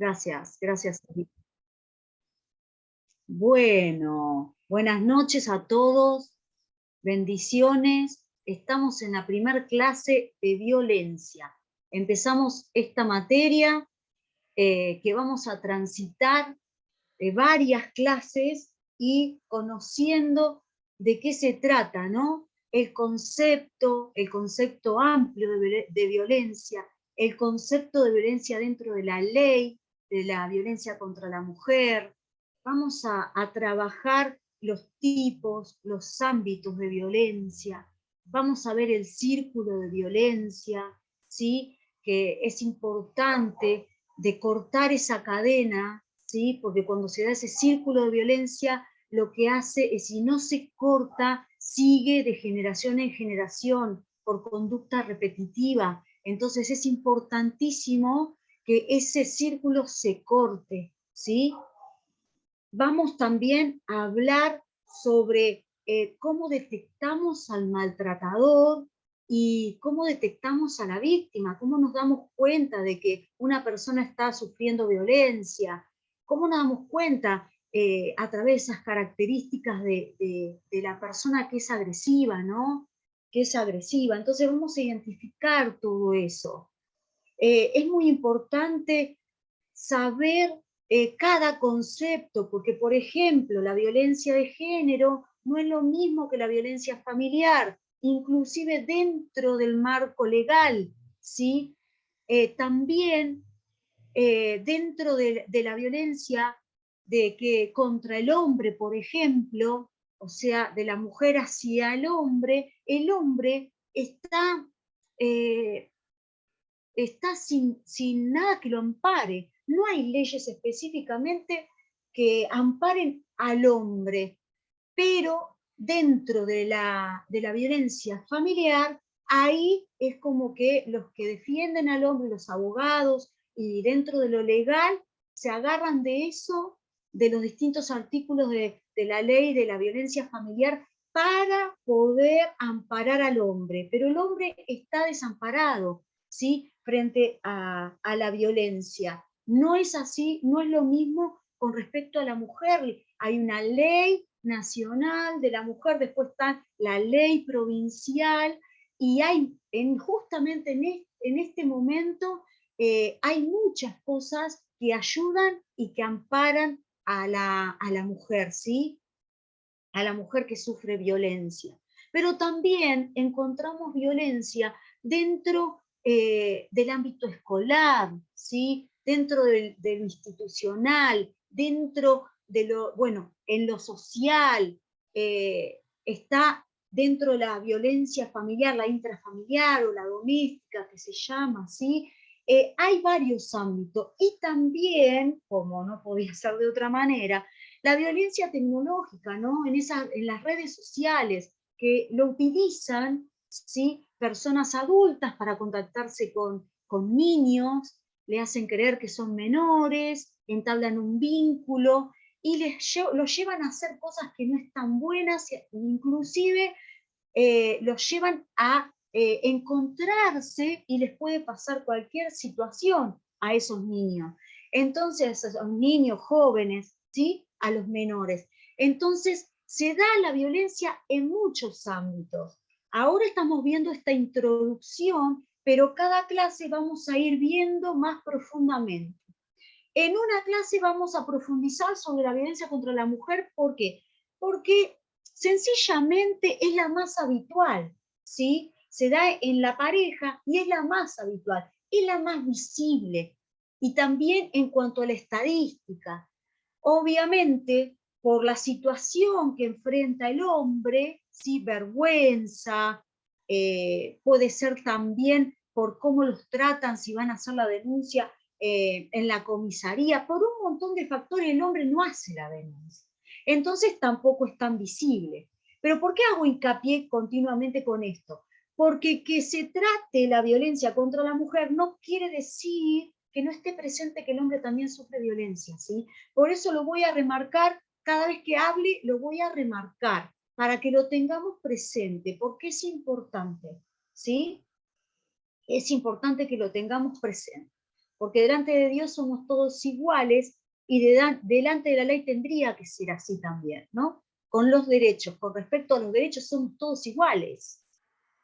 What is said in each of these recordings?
Gracias, gracias. Bueno, buenas noches a todos, bendiciones. Estamos en la primer clase de violencia. Empezamos esta materia que vamos a transitar varias clases y conociendo de qué se trata, ¿no? El concepto amplio de violencia, el concepto de violencia dentro de la ley, de la violencia contra la mujer. Vamos a trabajar los tipos, los ámbitos de violencia. Vamos a ver el círculo de violencia, ¿sí? Que es importante de cortar esa cadena, ¿sí? Porque cuando se da ese círculo de violencia, lo que hace es, si no se corta, sigue de generación en generación por conducta repetitiva. Entonces es importantísimo que ese círculo se corte, ¿sí? Vamos también a hablar sobre cómo detectamos al maltratador y cómo detectamos a la víctima, cómo nos damos cuenta de que una persona está sufriendo violencia, cómo nos damos cuenta a través de esas características de la persona que es agresiva, ¿no? Que es agresiva. Entonces vamos a identificar todo eso. Es muy importante saber cada concepto, porque por ejemplo la violencia de género no es lo mismo que la violencia familiar, inclusive dentro del marco legal, ¿sí? También dentro de la violencia de que contra el hombre, por ejemplo, o sea, de la mujer hacia el hombre eh, está sin nada que lo ampare. No hay leyes específicamente que amparen al hombre, pero dentro de la violencia familiar, ahí es como que los que defienden al hombre, los abogados, y dentro de lo legal, se agarran de eso, de los distintos artículos de la ley de la violencia familiar, para poder amparar al hombre. Pero el hombre está desamparado, ¿sí? Frente a la violencia. No es así, no es lo mismo con respecto a la mujer. Hay una ley nacional de la mujer, después está la ley provincial, y hay justamente en este momento hay muchas cosas que ayudan y que amparan a la mujer, ¿sí? A la mujer que sufre violencia. Pero también encontramos violencia dentro del ámbito escolar, ¿sí? Dentro de lo institucional, dentro de lo, bueno, en lo social, está dentro de la violencia familiar, la intrafamiliar o la doméstica, que se llama, ¿sí? Hay varios ámbitos y también, como no podía ser de otra manera, la violencia tecnológica, ¿no? En las redes sociales, que lo utilizan, ¿sí? Personas adultas para contactarse con niños, le hacen creer que son menores, entablan un vínculo y los llevan a hacer cosas que no están buenas, inclusive los llevan a encontrarse y les puede pasar cualquier situación a esos niños. Entonces, a esos niños jóvenes, ¿sí? A los menores. Entonces, se da la violencia en muchos ámbitos. Ahora estamos viendo esta introducción, pero cada clase vamos a ir viendo más profundamente. En una clase vamos a profundizar sobre la violencia contra la mujer. ¿Por qué? Porque sencillamente es la más habitual, ¿sí? Se da en la pareja y es la más habitual, es la más visible. Y también en cuanto a la estadística. Obviamente, por la situación que enfrenta el hombre, ¿sí? Vergüenza, puede ser también por cómo los tratan, si van a hacer la denuncia en la comisaría, por un montón de factores el hombre no hace la denuncia. Entonces tampoco es tan visible. Pero ¿por qué hago hincapié continuamente con esto? Porque que se trate la violencia contra la mujer no quiere decir que no esté presente que el hombre también sufre violencia, ¿sí? Por eso lo voy a remarcar, cada vez que hable lo voy a remarcar, para que lo tengamos presente, porque es importante, ¿sí? Es importante que lo tengamos presente. porque delante de Dios somos todos iguales y delante de la ley tendría que ser así también, ¿no? Con los derechos, con respecto a los derechos somos todos iguales.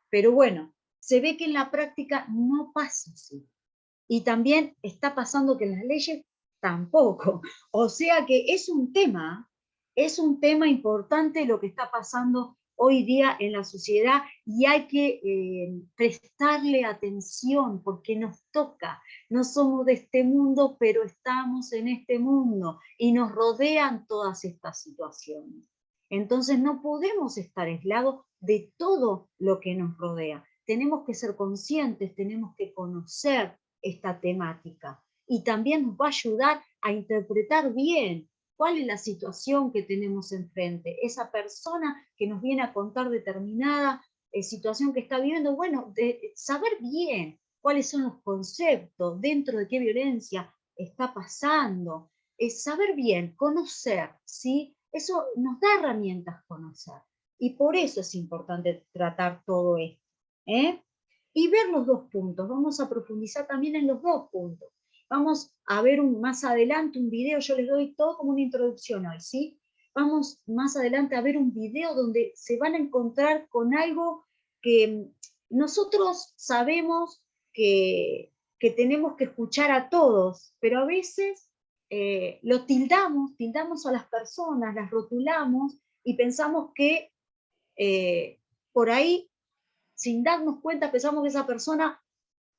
Pero bueno, se ve que en la práctica no pasa así. Y también está pasando que en las leyes tampoco. O sea que es un tema importante lo que está pasando hoy día en la sociedad y hay que prestarle atención porque nos toca. No somos de este mundo, pero estamos en este mundo y nos rodean todas estas situaciones. Entonces no podemos estar aislados de todo lo que nos rodea. Tenemos que ser conscientes, tenemos que conocer esta temática y también nos va a ayudar a interpretar bien cuál es la situación que tenemos enfrente. Esa persona que nos viene a contar determinada situación que está viviendo, bueno, saber bien cuáles son los conceptos, dentro de qué violencia está pasando, saber bien, conocer, ¿sí? Eso nos da herramientas conocer. Y por eso es importante tratar todo esto. Y ver los dos puntos. Vamos a profundizar también en los dos puntos. Vamos a ver más adelante un video, yo les doy todo como una introducción hoy, ¿sí? Vamos más adelante a ver un video donde se van a encontrar con algo que nosotros sabemos que tenemos que escuchar a todos, pero a veces lo tildamos a las personas, las rotulamos y pensamos que por ahí, sin darnos cuenta, pensamos que esa persona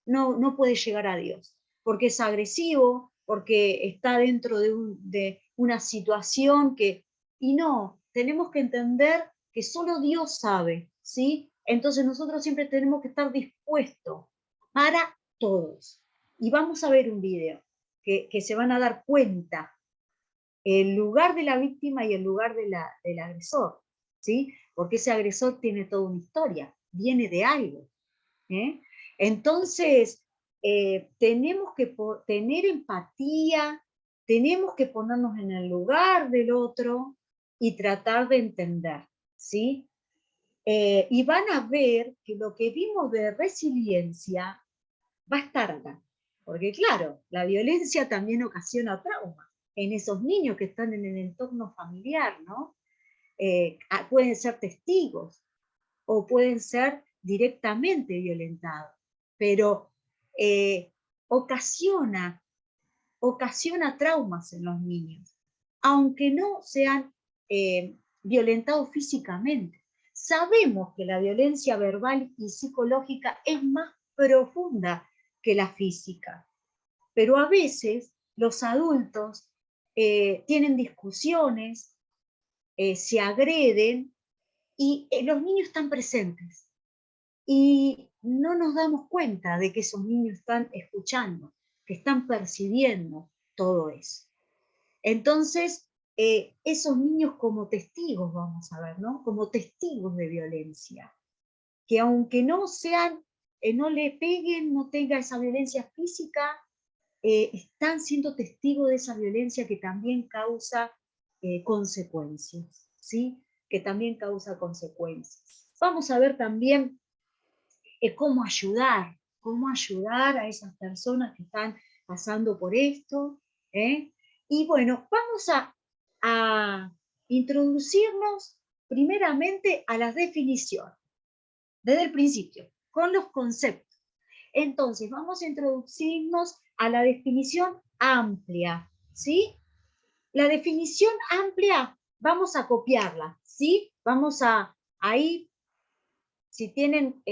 no puede llegar a Dios, porque es agresivo, porque está dentro de una situación que... Y no, tenemos que entender que solo Dios sabe, ¿sí? Entonces nosotros siempre tenemos que estar dispuestos para todos. Y vamos a ver un video que se van a dar cuenta el lugar de la víctima y el lugar del agresor, ¿sí? Porque ese agresor tiene toda una historia, viene de algo. Entonces, tenemos que tener empatía, tenemos que ponernos en el lugar del otro y tratar de entender, ¿sí? Y van a ver que lo que vimos de resiliencia va a estar acá. Porque claro, la violencia también ocasiona trauma en esos niños que están en el entorno familiar, ¿no? Pueden ser testigos o pueden ser directamente violentados, pero ocasiona traumas en los niños, aunque no sean violentados físicamente. Sabemos que la violencia verbal y psicológica es más profunda que la física, pero a veces los adultos tienen discusiones, se agreden y los niños están presentes y no nos damos cuenta de que esos niños están escuchando, que están percibiendo todo eso. Entonces, esos niños como testigos, vamos a ver, ¿no? Como testigos de violencia, que aunque no sean, no le peguen, no tenga esa violencia física, están siendo testigos de esa violencia que también causa consecuencias, ¿sí? Que también causa consecuencias. Vamos a ver también cómo ayudar a esas personas que están pasando por esto. Y bueno, vamos a introducirnos primeramente a las definiciones, desde el principio, con los conceptos. Entonces, vamos a introducirnos a la definición amplia, ¿sí? La definición amplia, vamos a copiarla, ¿sí? Vamos a ir, si tienen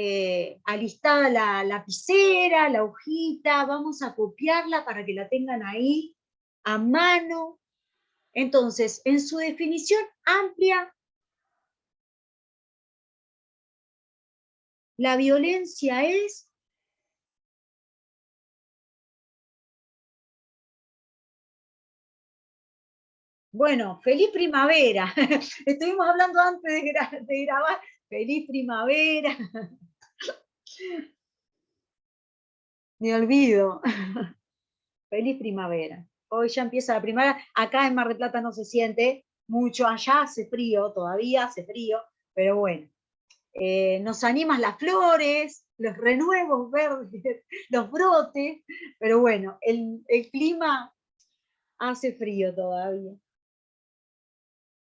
alistada la lapicera, la hojita, vamos a copiarla para que la tengan ahí a mano. Entonces, en su definición amplia, la violencia es bueno, feliz primavera. Estuvimos hablando antes de grabar. Feliz primavera. Me olvido. Feliz primavera. Hoy ya empieza la primavera. Acá en Mar del Plata no se siente mucho. Allá hace frío, todavía hace frío. Pero bueno, nos animan las flores, los renuevos verdes, los brotes, pero bueno, el clima hace frío todavía.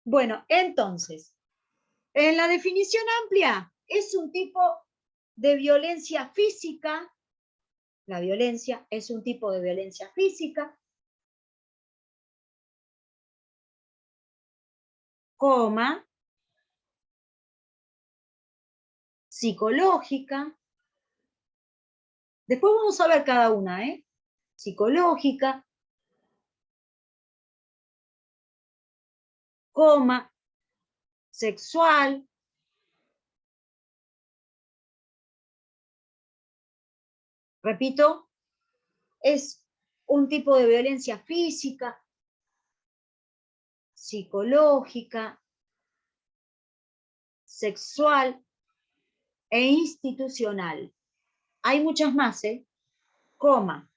Bueno, entonces, en la definición amplia es un tipo de violencia física, la violencia es un tipo de violencia física, coma, psicológica, después vamos a ver cada una, psicológica, coma, sexual, repito, es un tipo de violencia física, psicológica, sexual e institucional. Hay muchas más, coma.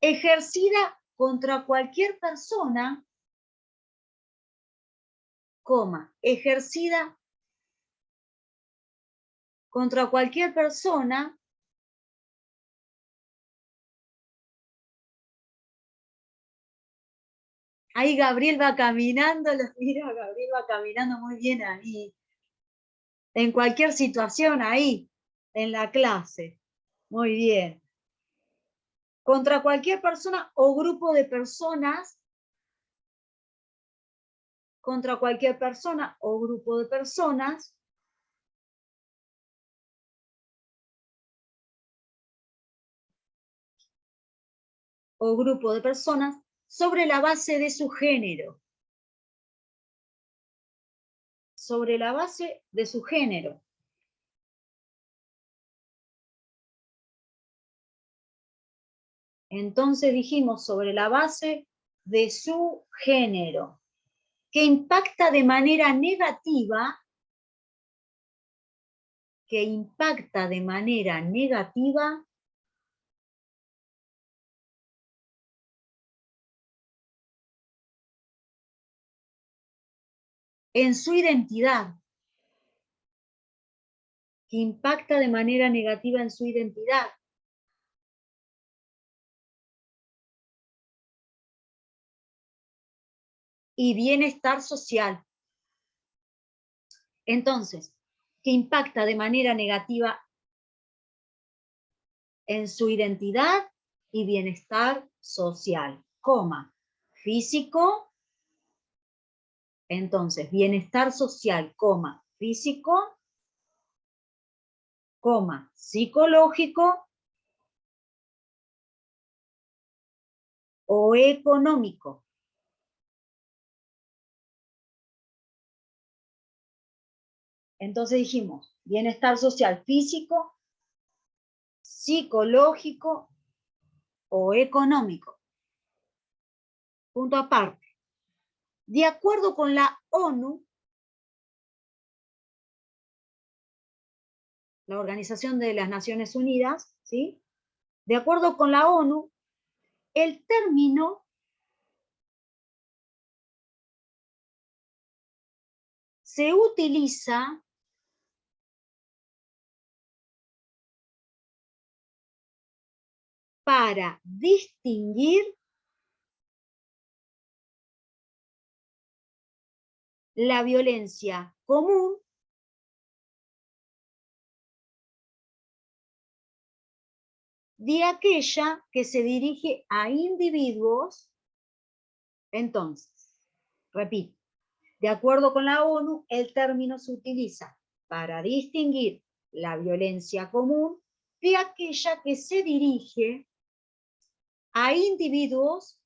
Ejercida contra cualquier persona, coma, ejercida contra cualquier persona ahí Gabriel va caminando, los mira, Gabriel va caminando muy bien ahí, en cualquier situación ahí, en la clase, muy bien. Contra cualquier persona o grupo de personas, contra cualquier persona o grupo de personas, o grupo de personas, sobre la base de su género. Sobre la base de su género. Entonces dijimos sobre la base de su género, que impacta de manera negativa, en su identidad, que impacta de manera negativa en su identidad. Y bienestar social. Entonces, que impacta de manera negativa en su identidad y bienestar social, coma, físico, entonces, bienestar social, coma, físico, coma, psicológico o económico. Entonces dijimos, bienestar social, físico, psicológico o económico. Punto aparte. De acuerdo con la ONU, la Organización de las Naciones Unidas, ¿sí? De acuerdo con la ONU, el término se utiliza para distinguir la violencia común de aquella que se dirige a individuos. Entonces, repito, de acuerdo con la ONU, el término se utiliza para distinguir la violencia común de aquella que se dirige a individuos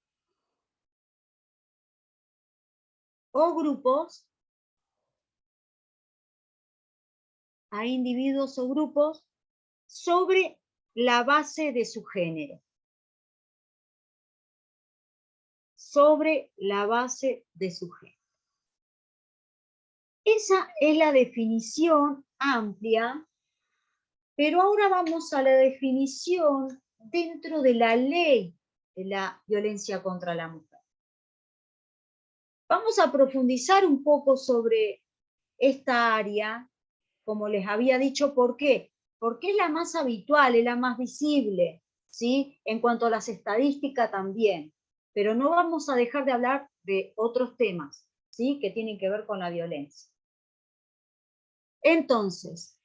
o grupos, sobre la base de su género. Sobre la base de su género. Esa es la definición amplia, pero ahora vamos a la definición dentro de la ley de la violencia contra la mujer. Vamos a profundizar un poco sobre esta área, como les había dicho. ¿Por qué? Porque es la más habitual, es la más visible, ¿sí? En cuanto a las estadísticas también. Pero no vamos a dejar de hablar de otros temas, ¿sí? Que tienen que ver con la violencia. Entonces,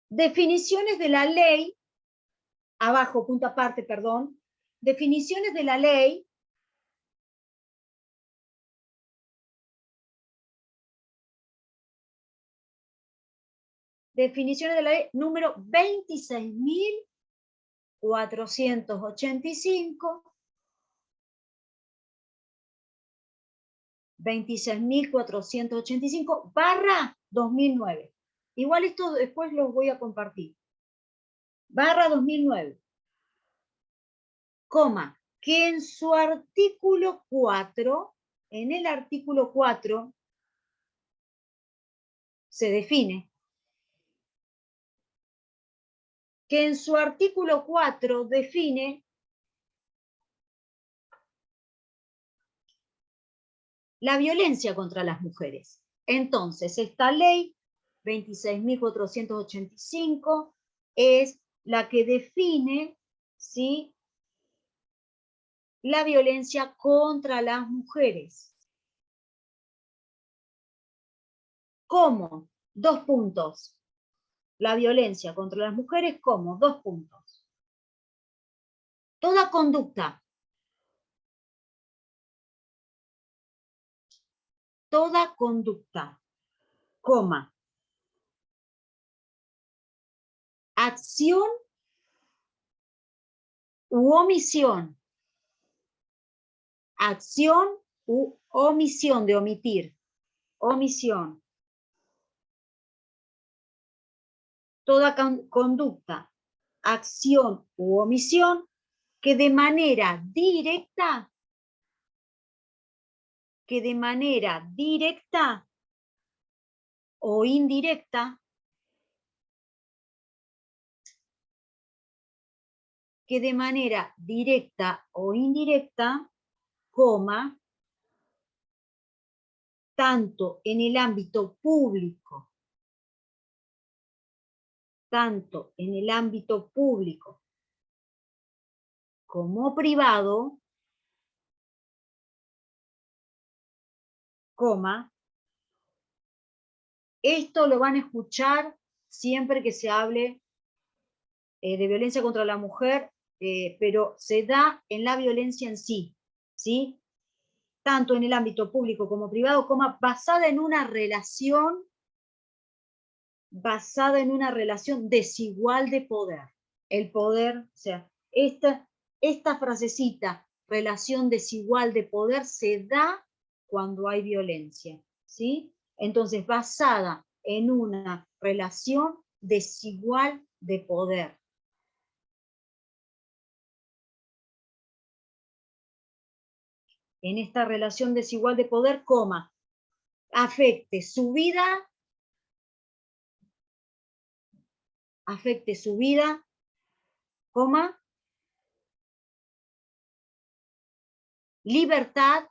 definiciones de la ley, abajo, punto aparte, perdón, definiciones de la ley. Definiciones de la ley número 26.485, 26.485/2009. Igual esto después lo voy a compartir. /2009, coma, que en su artículo 4, en el artículo 4, se define que en su artículo 4 define la violencia contra las mujeres. Entonces, esta ley 26.485 es la que define, ¿sí?, la violencia contra las mujeres. ¿Cómo? 2 puntos. La violencia contra las mujeres, ¿cómo? 2 puntos. Toda conducta coma, acción u omisión, acción u omisión, de omitir, omisión. Toda conducta, acción u omisión que de manera directa, o indirecta, coma, tanto en el ámbito público, como privado, coma, esto lo van a escuchar siempre que se hable de violencia contra la mujer, pero se da en la violencia en sí, ¿sí? Tanto en el ámbito público como privado, coma, basada en una relación desigual de poder. El poder, o sea, esta frasecita, relación desigual de poder, se da cuando hay violencia, ¿sí? Entonces, basada en una relación desigual de poder. En esta relación desigual de poder, coma, afecte su vida, coma, libertad.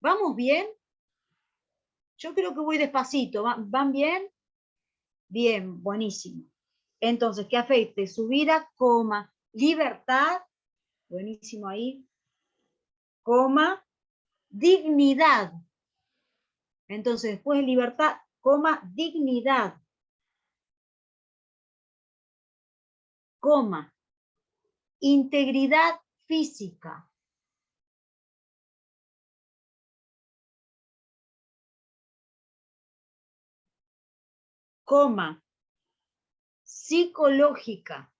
¿Vamos bien? Yo creo que voy despacito. ¿Van bien? Bien, buenísimo. Entonces, que afecte su vida, coma, libertad, buenísimo ahí, coma, dignidad. Entonces, después de libertad, coma, dignidad, coma, integridad física, coma, psicológica,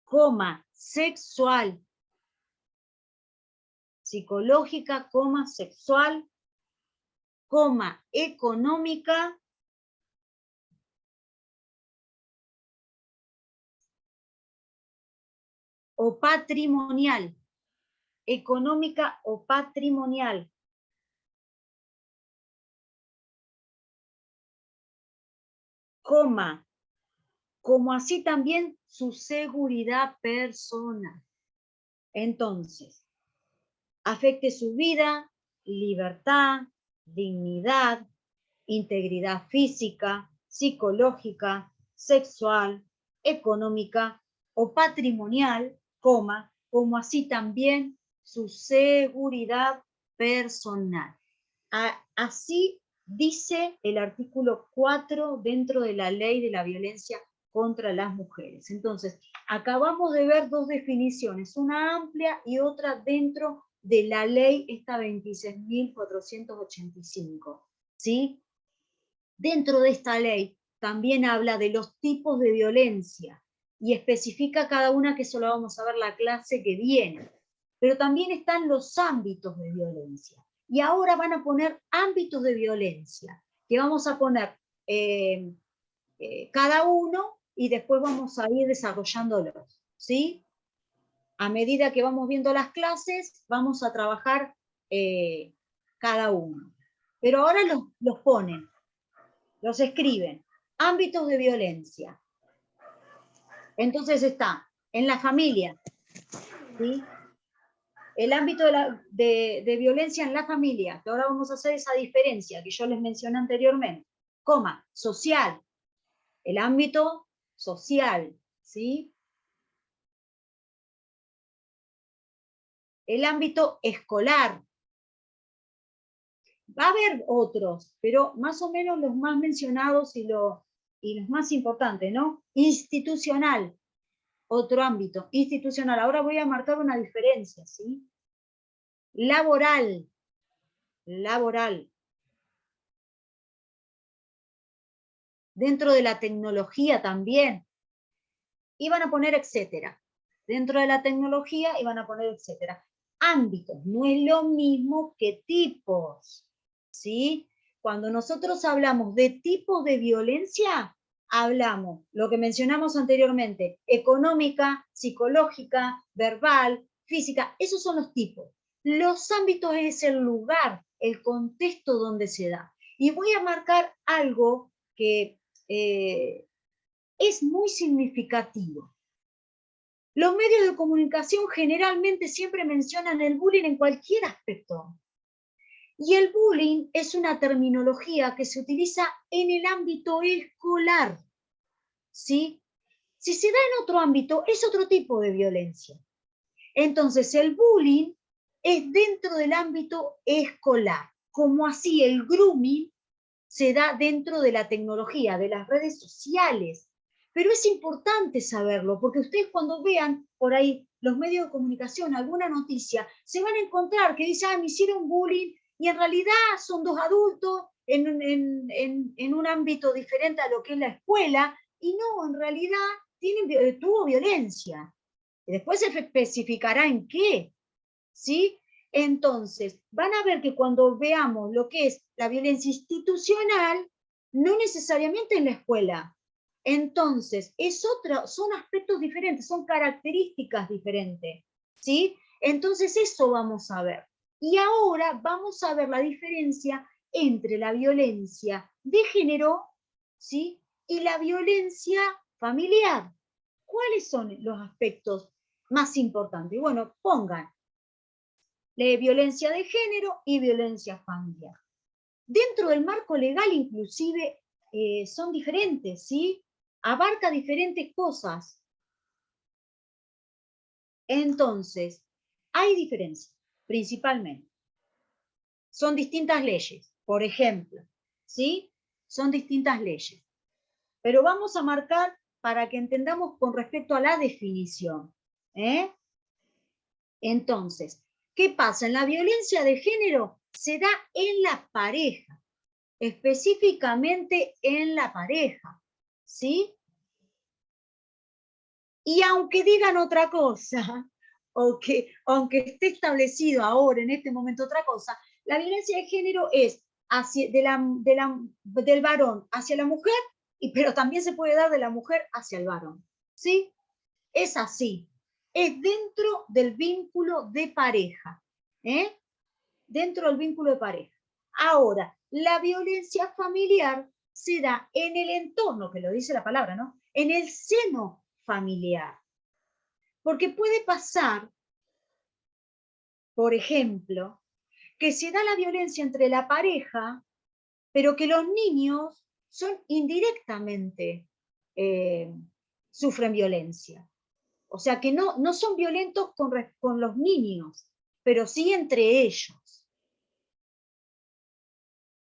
coma, sexual, psicológica, coma, sexual, coma, económica, o patrimonial, económica o patrimonial, coma, como así también su seguridad personal. Entonces, afecte su vida, libertad, dignidad, integridad física, psicológica, sexual, económica o patrimonial, como así también su seguridad personal. Así dice el artículo 4 dentro de la ley de la violencia contra las mujeres. Entonces, acabamos de ver dos definiciones, una amplia y otra dentro de la ley esta 26.485, ¿sí? Dentro de esta ley también habla de los tipos de violencia y especifica cada una, que eso lo vamos a ver la clase que viene. Pero también están los ámbitos de violencia. Y ahora van a poner ámbitos de violencia, que vamos a poner cada uno y después vamos a ir desarrollándolos, ¿sí? A medida que vamos viendo las clases, vamos a trabajar cada uno. Pero ahora los ponen, los escriben. Ámbitos de violencia. Entonces está en la familia, ¿sí? El ámbito de violencia en la familia, que ahora vamos a hacer esa diferencia que yo les mencioné anteriormente, coma, social, el ámbito social, ¿sí? El ámbito escolar. Va a haber otros, pero más o menos los más mencionados y los más importantes, ¿no? Institucional, otro ámbito, institucional. Ahora voy a marcar una diferencia, ¿sí? Laboral, laboral. Dentro de la tecnología también. Y van a poner etcétera. Dentro de la tecnología y van a poner etcétera. Ámbitos, no es lo mismo que tipos, ¿sí? Cuando nosotros hablamos de tipos de violencia, hablamos, lo que mencionamos anteriormente, económica, psicológica, verbal, física, esos son los tipos. Los ámbitos es el lugar, el contexto donde se da. Y voy a marcar algo que es muy significativo. Los medios de comunicación generalmente siempre mencionan el bullying en cualquier aspecto. Y el bullying es una terminología que se utiliza en el ámbito escolar, ¿sí? Si se da en otro ámbito, es otro tipo de violencia. Entonces, el bullying es dentro del ámbito escolar, como así el grooming se da dentro de la tecnología, de las redes sociales. Pero es importante saberlo, porque ustedes cuando vean por ahí los medios de comunicación alguna noticia, se van a encontrar que dice, me hicieron bullying, y en realidad son dos adultos en un ámbito diferente a lo que es la escuela, y no, en realidad tuvo violencia. Y después se especificará en qué, ¿sí? Entonces, van a ver que cuando veamos lo que es la violencia institucional, no necesariamente en la escuela. Entonces, son aspectos diferentes, son características diferentes, ¿sí? Entonces, eso vamos a ver. Y ahora vamos a ver la diferencia entre la violencia de género, ¿sí? Y la violencia familiar. ¿Cuáles son los aspectos más importantes? Bueno, pongan violencia de género y violencia familiar. Dentro del marco legal inclusive son diferentes, ¿sí? Abarca diferentes cosas. Entonces, hay diferencias, principalmente. Son distintas leyes, por ejemplo, ¿sí? Son distintas leyes. Pero vamos a marcar para que entendamos con respecto a la definición. Entonces, ¿qué pasa? En la violencia de género se da en la pareja, específicamente en la pareja, ¿sí? Y aunque digan otra cosa, o que, aunque esté establecido ahora, en este momento, otra cosa, la violencia de género es del varón hacia la mujer, pero también se puede dar de la mujer hacia el varón, ¿sí? Es así, es dentro del vínculo de pareja, dentro del vínculo de pareja. Ahora, la violencia familiar se da en el entorno, que lo dice la palabra, ¿no? En el seno familiar. Porque puede pasar por ejemplo, que se da la violencia entre la pareja, pero que los niños son indirectamente, sufren violencia. O sea, que no son violentos con los niños, pero sí entre ellos.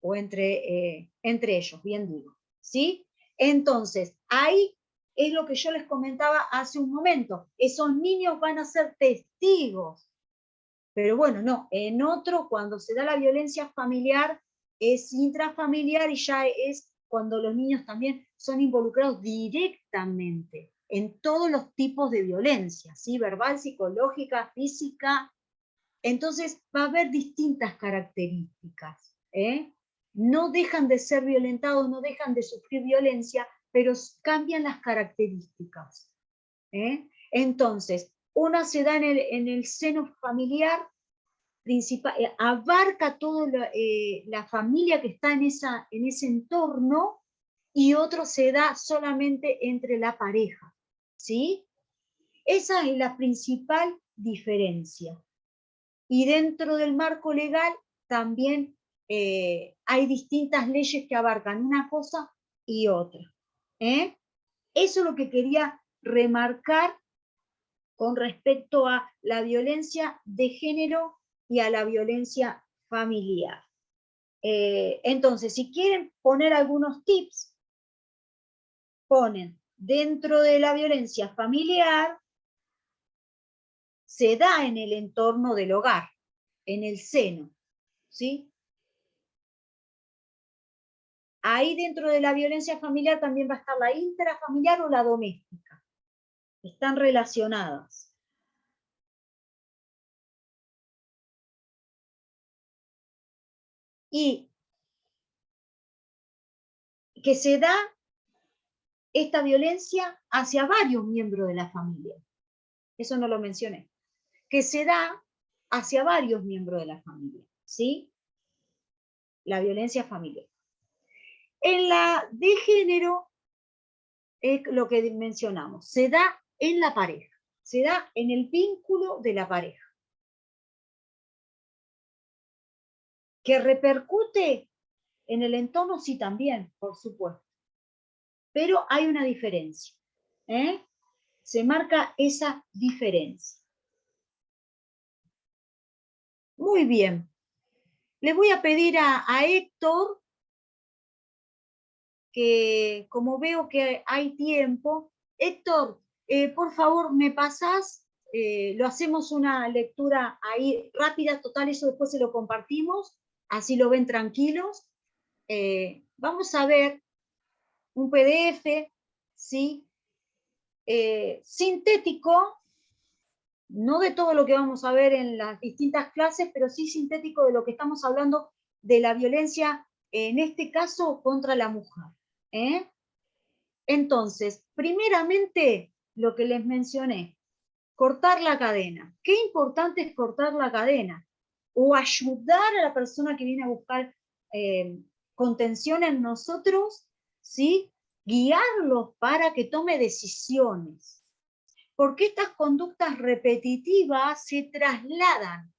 O entre ellos, bien digo. ¿Sí? Entonces, ahí es lo que yo les comentaba hace un momento. Esos niños van a ser testigos. Pero bueno, no, en otro, cuando se da la violencia familiar, es intrafamiliar y ya es cuando los niños también son involucrados directamente en todos los tipos de violencia, ¿sí? Verbal, psicológica, física. Entonces va a haber distintas características, ¿eh? No dejan de ser violentados, no dejan de sufrir violencia, pero cambian las características, ¿eh? Entonces, una se da en el seno familiar, abarca toda la familia que está en ese entorno, y otro se da solamente entre la pareja, ¿sí? Esa es la principal diferencia. Y dentro del marco legal también hay distintas leyes que abarcan una cosa y otra, ¿eh? Eso es lo que quería remarcar con respecto a la violencia de género y a la violencia familiar. Entonces, si quieren poner algunos tips, ponen dentro de la violencia familiar, se da en el entorno del hogar, en el seno, ¿sí? Ahí dentro de la violencia familiar también va a estar la intrafamiliar o la doméstica. Están relacionadas. Y que se da esta violencia hacia varios miembros de la familia. Eso no lo mencioné. Que se da hacia varios miembros de la familia, ¿sí? La violencia familiar. En la de género es lo que mencionamos, se da en la pareja, se da en el vínculo de la pareja. Que repercute en el entorno, sí, también, por supuesto. Pero hay una diferencia, ¿eh? Se marca esa diferencia. Muy bien. Le voy a pedir a Héctor, que como veo que hay tiempo, Héctor, por favor, me pasás, lo hacemos una lectura ahí rápida, total, eso después se lo compartimos, así lo ven tranquilos. Vamos a ver un PDF, ¿sí? Sintético, no de todo lo que vamos a ver en las distintas clases, pero sí sintético de lo que estamos hablando de la violencia, en este caso, contra la mujer, ¿eh? Entonces, primeramente, lo que les mencioné, cortar la cadena. Qué importante es cortar la cadena, o ayudar a la persona que viene a buscar contención en nosotros, ¿sí? Guiarlos para que tome decisiones. Porque estas conductas repetitivas se trasladan.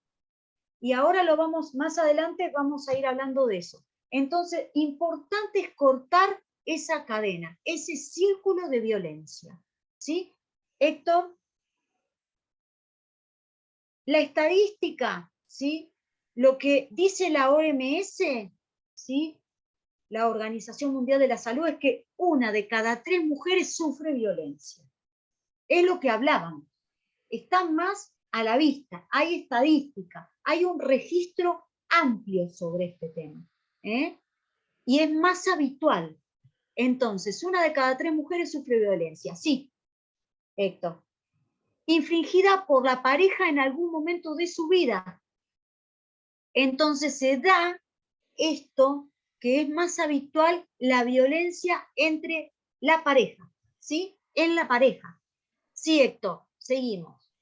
Y ahora lo vamos, más adelante vamos a ir hablando de eso. Entonces, importante es cortar esa cadena, ese círculo de violencia. ¿Sí? Héctor, la estadística, ¿sí? Lo que dice la OMS, ¿sí? La Organización Mundial de la Salud, es que 1 de cada 3 mujeres sufre violencia. Es lo que hablábamos. Está más a la vista, hay estadística, hay un registro amplio sobre este tema, ¿eh? Y es más habitual. Entonces, 1 de cada 3 mujeres sufre violencia, sí, Héctor. Infligida por la pareja en algún momento de su vida. Entonces se da esto que es más habitual, la violencia entre la pareja, ¿sí? En la pareja. Sí, Héctor, seguimos.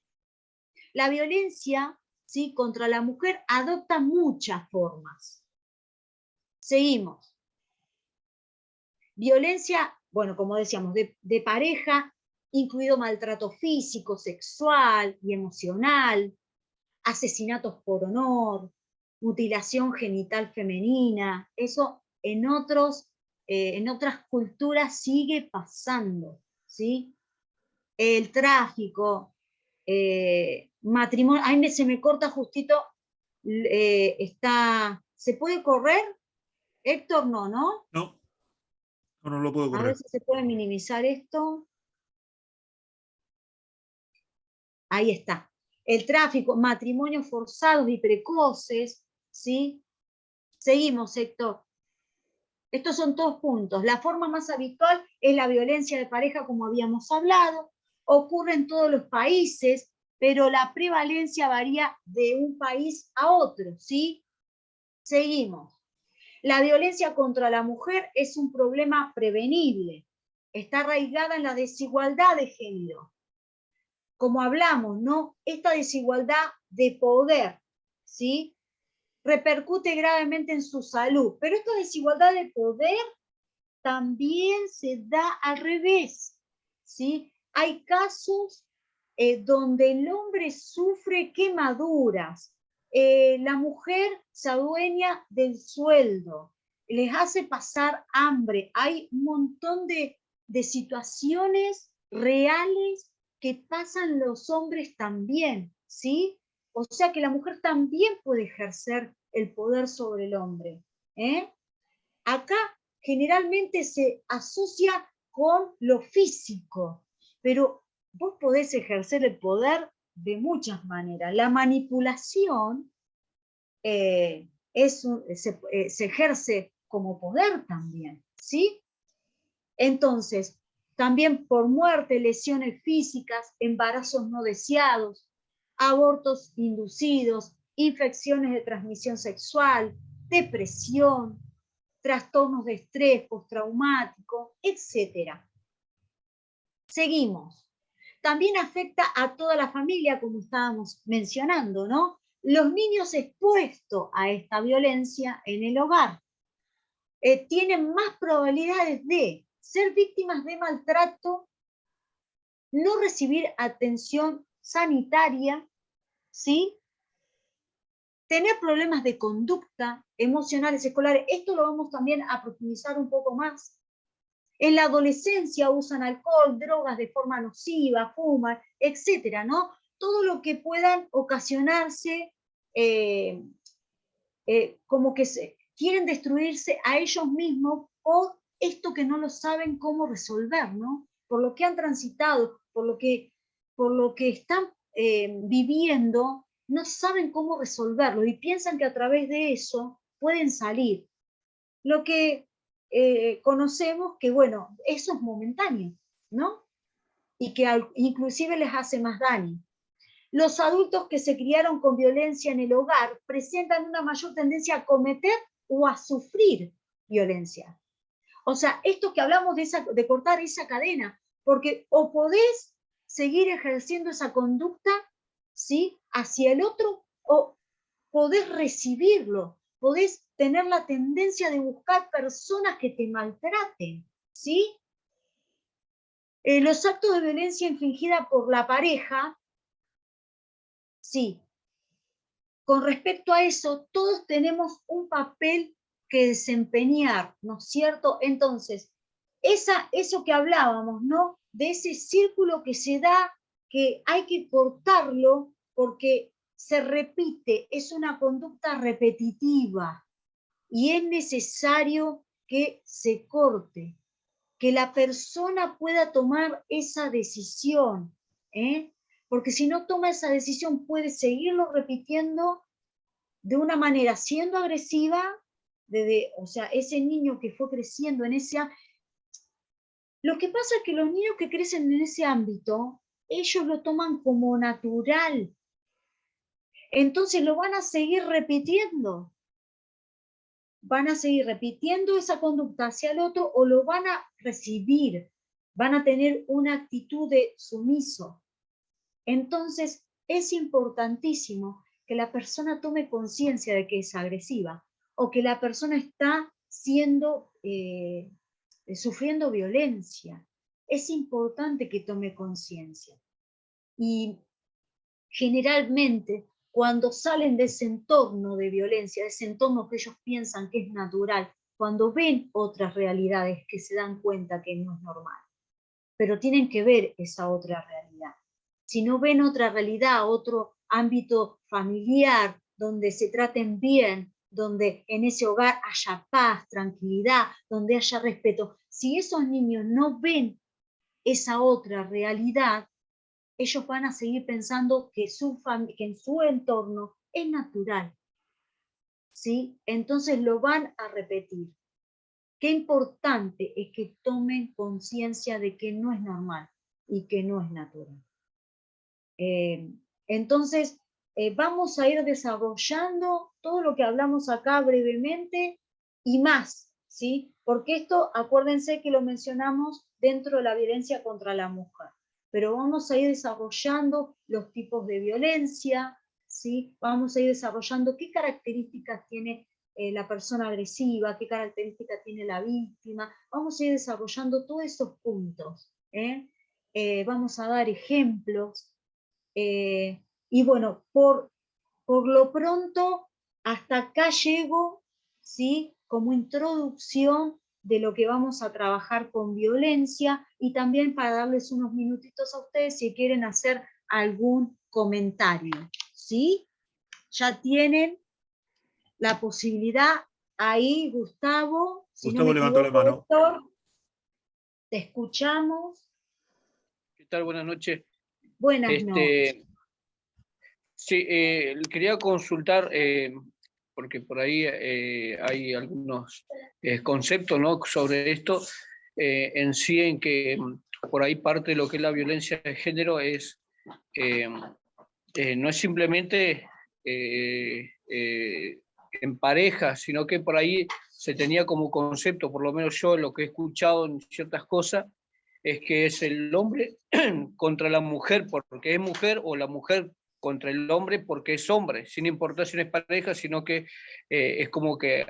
La violencia, ¿sí?, contra la mujer adopta muchas formas. Seguimos. Violencia, bueno, como decíamos, de pareja, incluido maltrato físico, sexual y emocional. asesinatos por honor, mutilación genital femenina, eso en otras culturas sigue pasando, ¿sí? El tráfico, matrimonio, ahí se me corta justito, ¿se puede correr? Héctor, no, ¿no? No, no lo puedo A ver correr. si se puede minimizar esto. Ahí está. El tráfico, matrimonios forzados y precoces, ¿sí? Seguimos, Héctor. Estos son todos puntos. La forma más habitual es la violencia de pareja, como habíamos hablado. Ocurre en todos los países, pero la prevalencia varía de un país a otro, ¿sí? Seguimos. La violencia contra la mujer es un problema prevenible. Está arraigada en la desigualdad de género. Como hablamos, ¿no? Esta desigualdad de poder, ¿sí? Repercute gravemente en su salud, pero esta desigualdad de poder también se da al revés, ¿sí? Hay casos donde el hombre sufre quemaduras, la mujer se adueña del sueldo, les hace pasar hambre, hay un montón de situaciones reales que pasan los hombres también, ¿sí? O sea que la mujer también puede ejercer el poder sobre el hombre, ¿eh? Acá generalmente se asocia con lo físico, pero vos podés ejercer el poder de muchas maneras. La manipulación se ejerce como poder también, ¿sí? Entonces, también por muerte, lesiones físicas, embarazos no deseados, abortos inducidos, infecciones de transmisión sexual, depresión, trastornos de estrés postraumático, etc. Seguimos. También afecta a toda la familia, como estábamos mencionando, ¿no? Los niños expuestos a esta violencia en el hogar tienen más probabilidades de ser víctimas de maltrato, no recibir atención sanitaria, ¿sí? Tener problemas de conducta emocionales escolares. Esto lo vamos también a profundizar un poco más. En la adolescencia usan alcohol, drogas de forma nociva, fuman, etcétera, ¿no? Todo lo que puedan ocasionarse, como que quieren destruirse a ellos mismos por esto que no lo saben cómo resolver, ¿no? Por lo que han transitado, por lo que están viviendo, no saben cómo resolverlo y piensan que a través de eso pueden salir. Lo que conocemos que, bueno, eso es momentáneo, ¿no? Y que inclusive les hace más daño. Los adultos que se criaron con violencia en el hogar presentan una mayor tendencia a cometer o a sufrir violencia. O sea, esto que hablamos de cortar esa cadena, porque o podés seguir ejerciendo esa conducta, ¿sí? Hacia el otro, o podés recibirlo, podés tener la tendencia de buscar personas que te maltraten, ¿sí? Los actos de violencia infligida por la pareja, sí. Con respecto a eso, todos tenemos un papel que desempeñar, ¿no es cierto? Entonces, eso que hablábamos, ¿no? De ese círculo que se da, que hay que cortarlo porque se repite, es una conducta repetitiva y es necesario que se corte, que la persona pueda tomar esa decisión, ¿eh? Porque si no toma esa decisión puede seguirlo repitiendo de una manera siendo agresiva, o sea, ese niño que fue creciendo en ese. Lo que pasa es que los niños que crecen en ese ámbito, ellos lo toman como natural, entonces lo van a seguir repitiendo esa conducta hacia el otro o lo van a recibir, van a tener una actitud de sumiso. Entonces es importantísimo que la persona tome conciencia de que es agresiva o que la persona está sufriendo violencia. Es importante que tome conciencia. Y generalmente, cuando salen de ese entorno de violencia, de ese entorno que ellos piensan que es natural, cuando ven otras realidades que se dan cuenta que no es normal. Pero tienen que ver esa otra realidad. Si no ven otra realidad, otro ámbito familiar, donde se traten bien, donde en ese hogar haya paz, tranquilidad, donde haya respeto, si esos niños no ven esa otra realidad, ellos van a seguir pensando que en su entorno es natural, ¿sí? Entonces lo van a repetir. Qué importante es que tomen conciencia de que no es normal y que no es natural. Entonces, vamos a ir desarrollando todo lo que hablamos acá brevemente y más, ¿sí? Porque esto, acuérdense que lo mencionamos dentro de la violencia contra la mujer, pero vamos a ir desarrollando los tipos de violencia, ¿sí? Vamos a ir desarrollando qué características tiene la persona agresiva, qué características tiene la víctima, vamos a ir desarrollando todos esos puntos, vamos a dar ejemplos, y bueno, por lo pronto, hasta acá llego, ¿sí? Como introducción de lo que vamos a trabajar con violencia y también para darles unos minutitos a ustedes si quieren hacer algún comentario, ¿sí? Ya tienen la posibilidad ahí, Gustavo, si no me Gustavo levantó la equivoco, mano. Héctor, te escuchamos. ¿Qué tal? Buenas noches. Buenas noches. Sí, quería consultar, porque por ahí hay algunos conceptos, ¿no?, sobre esto, en sí, en que por ahí parte de lo que es la violencia de género es, no es simplemente en pareja, sino que por ahí se tenía como concepto, por lo menos yo lo que he escuchado en ciertas cosas, es que es el hombre contra la mujer porque es mujer, o la mujer contra el hombre porque es hombre, sin importar si no es pareja, sino que es como que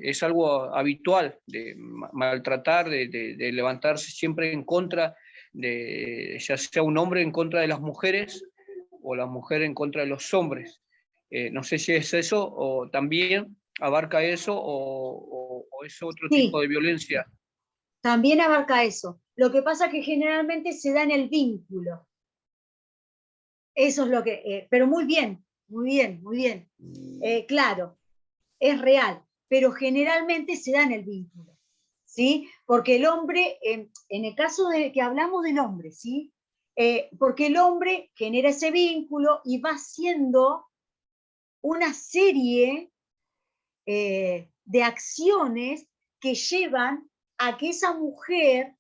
es algo habitual de maltratar, de levantarse siempre en contra, de ya sea un hombre en contra de las mujeres o la mujer en contra de los hombres. No sé si es eso, o también abarca eso, o es otro tipo Sí, de violencia. también abarca eso. Lo que pasa es que generalmente se da en el vínculo. Eso es lo que, pero muy bien, muy bien, muy bien. Claro, es real, pero generalmente se da en el vínculo, ¿sí? Porque el hombre, en el caso de que hablamos del hombre, ¿sí? Porque el hombre genera ese vínculo y va haciendo una serie de acciones que llevan a que esa mujer,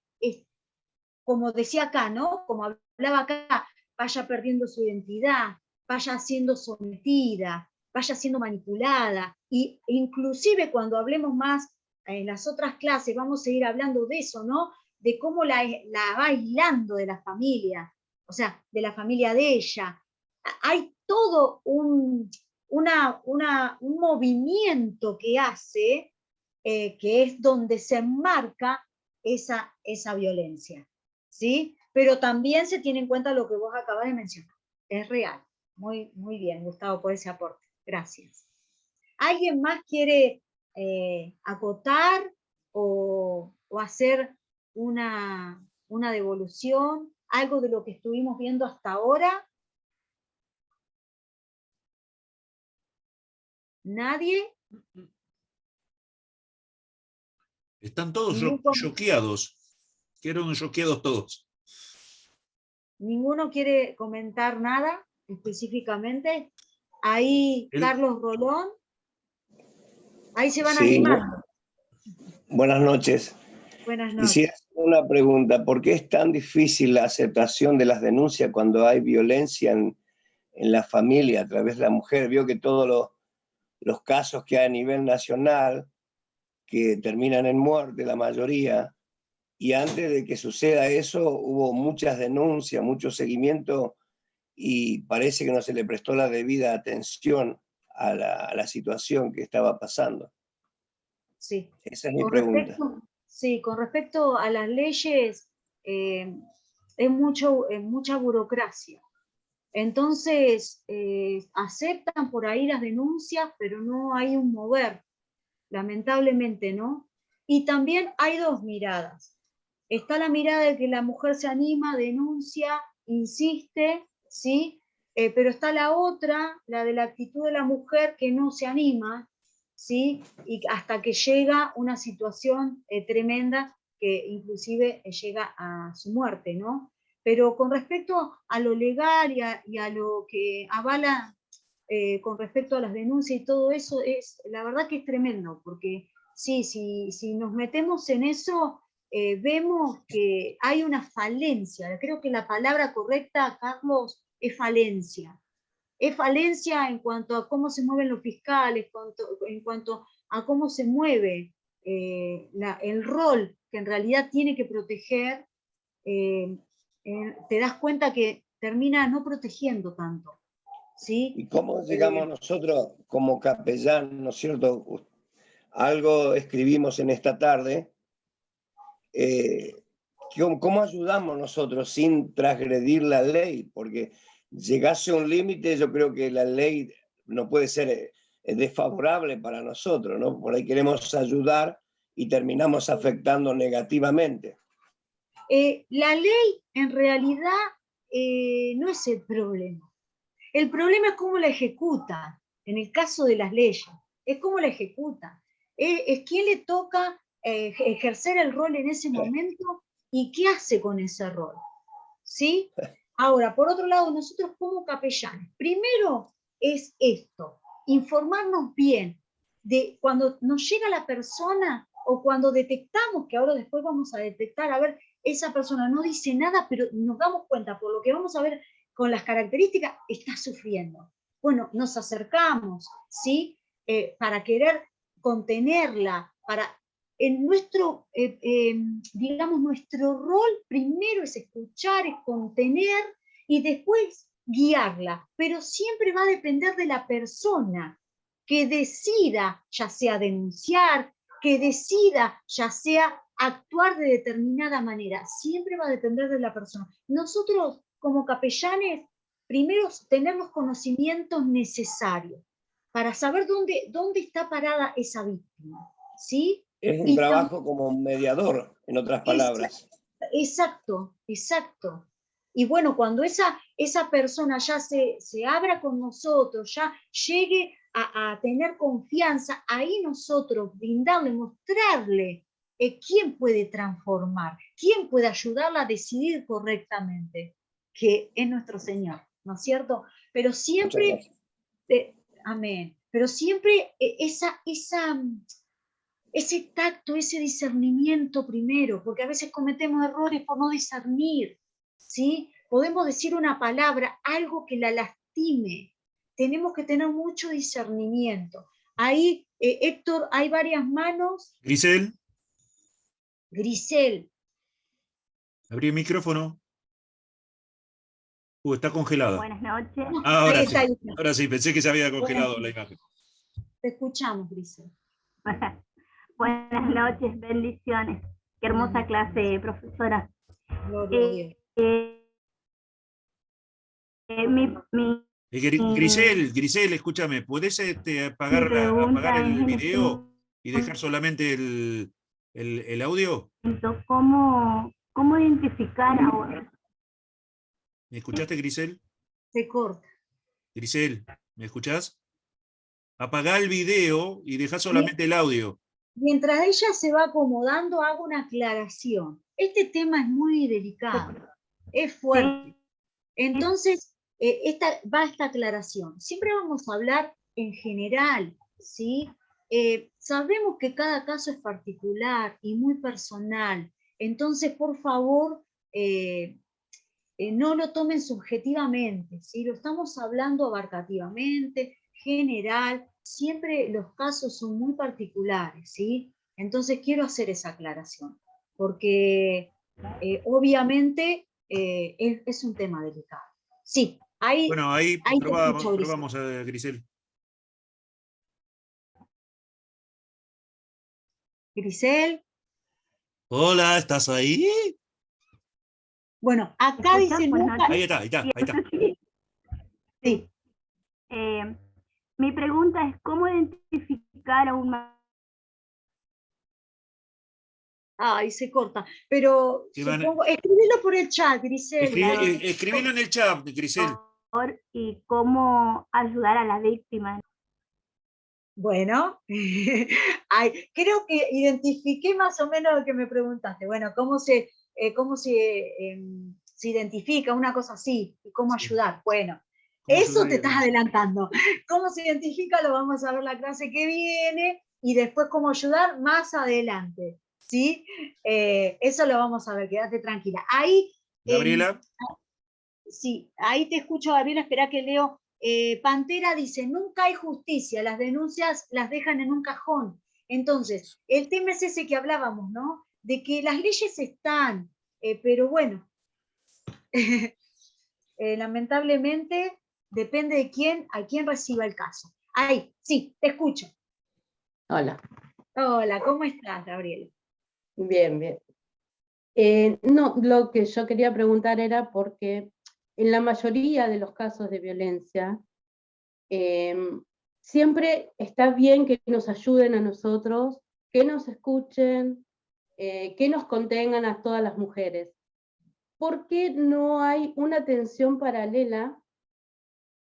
como decía acá, ¿no? Como hablaba acá, vaya perdiendo su identidad, vaya siendo sometida, vaya siendo manipulada, y inclusive cuando hablemos más en las otras clases, vamos a ir hablando de eso, ¿no? De cómo la va aislando de la familia, o sea, de la familia de ella. Hay todo un movimiento que hace, que es donde se enmarca esa violencia, ¿sí? Pero también se tiene en cuenta lo que vos acabas de mencionar, es real. Muy, muy bien, Gustavo, por ese aporte. Gracias. ¿Alguien más quiere acotar o hacer una devolución? ¿Algo de lo que estuvimos viendo hasta ahora? ¿Nadie? Están todos ¿Ningún choqueados. Quedaron choqueados todos. ¿Ninguno quiere comentar nada específicamente? Ahí, Carlos Rolón, ahí se van Sí, animando. buenas noches. Buenas Quisiera noches. hacer una pregunta. ¿Por qué es tan difícil la aceptación de las denuncias cuando hay violencia en la familia a través de la mujer? Veo que todos los casos que hay a nivel nacional, que terminan en muerte, la mayoría, y antes de que suceda eso hubo muchas denuncias, mucho seguimiento, y parece que no se le prestó la debida atención a la situación que estaba pasando. Sí. Esa es mi pregunta. Sí, con respecto a las leyes, es mucha burocracia. Entonces, aceptan por ahí las denuncias, pero no hay un mover, lamentablemente, ¿no? Y también hay dos miradas. Está la mirada de que la mujer se anima, denuncia, insiste, ¿sí? Pero está la otra, la de la actitud de la mujer que no se anima, ¿sí? Y hasta que llega una situación tremenda que inclusive llega a su muerte, ¿no? Pero con respecto a lo legal y a lo que avala con respecto a las denuncias y todo eso, la verdad que es tremendo, porque sí, si nos metemos en eso, vemos que hay una falencia. Creo que la palabra correcta, Carlos, es falencia. Es falencia en cuanto a cómo se mueven los fiscales, en cuanto a cómo se mueve el rol que en realidad tiene que proteger. Te das cuenta que termina no protegiendo tanto. ¿Sí? ¿Y cómo llegamos nosotros como capellán, ¿no es cierto? Algo escribimos en esta tarde. ¿Cómo ayudamos nosotros sin transgredir la ley? Porque llegase a un límite, yo creo que la ley no puede ser desfavorable para nosotros, ¿no? Por ahí queremos ayudar y terminamos afectando negativamente. La ley en realidad no es el problema. El problema es cómo la ejecuta, en el caso de las leyes, es cómo la ejecuta. Es quién le toca ejercer el rol en ese momento y qué hace con ese rol. ¿Sí? Ahora, por otro lado, nosotros como capellanes, primero es esto, informarnos bien de cuando nos llega la persona o cuando detectamos, que ahora después vamos a detectar, a ver, esa persona no dice nada, pero nos damos cuenta, por lo que vamos a ver con las características, está sufriendo. Bueno, nos acercamos, ¿sí? Para querer contenerla, para... En nuestro, digamos, nuestro rol primero es escuchar, es contener y después guiarla, pero siempre va a depender de la persona que decida, ya sea denunciar, que decida, ya sea actuar de determinada manera, siempre va a depender de la persona. Nosotros, como capellanes, primero tener los conocimientos necesarios para saber dónde está parada esa víctima, ¿sí? Es un trabajo como mediador, en otras palabras. Exacto, exacto. Y bueno, cuando esa persona ya se abra con nosotros, ya llegue a tener confianza, ahí nosotros brindarle, mostrarle quién puede transformar, quién puede ayudarla a decidir correctamente, que es nuestro Señor, ¿no es cierto? Pero siempre, amén, pero siempre ese tacto, ese discernimiento primero, porque a veces cometemos errores por no discernir, ¿sí? Podemos decir una palabra, algo que la lastime. Tenemos que tener mucho discernimiento. Ahí, Héctor, hay varias manos. Grisel, Grisel. abrí el micrófono. Está congelada. Buenas noches. Ahora sí, ahora sí, pensé que se había congelado la imagen. Te escuchamos, Grisel. Buenas noches, bendiciones. Qué hermosa clase, profesora. Grisel, escúchame, ¿podés apagar el video y dejar solamente el audio? ¿Cómo identificar ahora? ¿Me escuchaste, Grisel? Se corta. Grisel, ¿me escuchás? Apagá el video y dejá solamente el audio. Mientras ella se va acomodando, hago una aclaración. Este tema es muy delicado, es fuerte. Entonces, va esta aclaración. Siempre vamos a hablar en general, ¿sí? Sabemos que cada caso es particular y muy personal. Entonces, por favor, no lo tomen subjetivamente, ¿sí? Lo estamos hablando abarcativamente, general. Siempre los casos son muy particulares, ¿sí? Entonces quiero hacer esa aclaración, porque obviamente es un tema delicado. Sí, ahí, bueno, ahí probamos a Grisel. Grisel. Hola, ¿estás ahí? Bueno, acá dice... Ahí está. Sí. Mi pregunta es, ¿cómo identificar a un... Ay, se corta. Pero Iván, supongo, escríbelo por el chat, Grisel. escribilo en el chat, Grisel. y cómo ayudar a la víctima? Bueno, ay, creo que identifiqué más o menos lo que me preguntaste. Bueno, se identifica una cosa así y cómo ayudar? Bueno, eso te estás adelantando. ¿Cómo se identifica? Lo vamos a ver la clase que viene y después cómo ayudar más adelante. ¿Sí? Eso lo vamos a ver, quédate tranquila. Ahí, Gabriela. sí, ahí te escucho, Gabriela, espera que leo. Pantera dice, nunca hay justicia, las denuncias las dejan en un cajón. Entonces, el tema es ese que hablábamos, ¿no? De que las leyes están, pero bueno, lamentablemente depende de a quién reciba el caso. Ahí, sí, te escucho. Hola. Hola, ¿cómo estás, Gabriela? Bien, bien. No, lo que yo quería preguntar era porque en la mayoría de los casos de violencia, siempre está bien que nos ayuden a nosotros, que nos escuchen, que nos contengan a todas las mujeres. ¿Por qué no hay una atención paralela,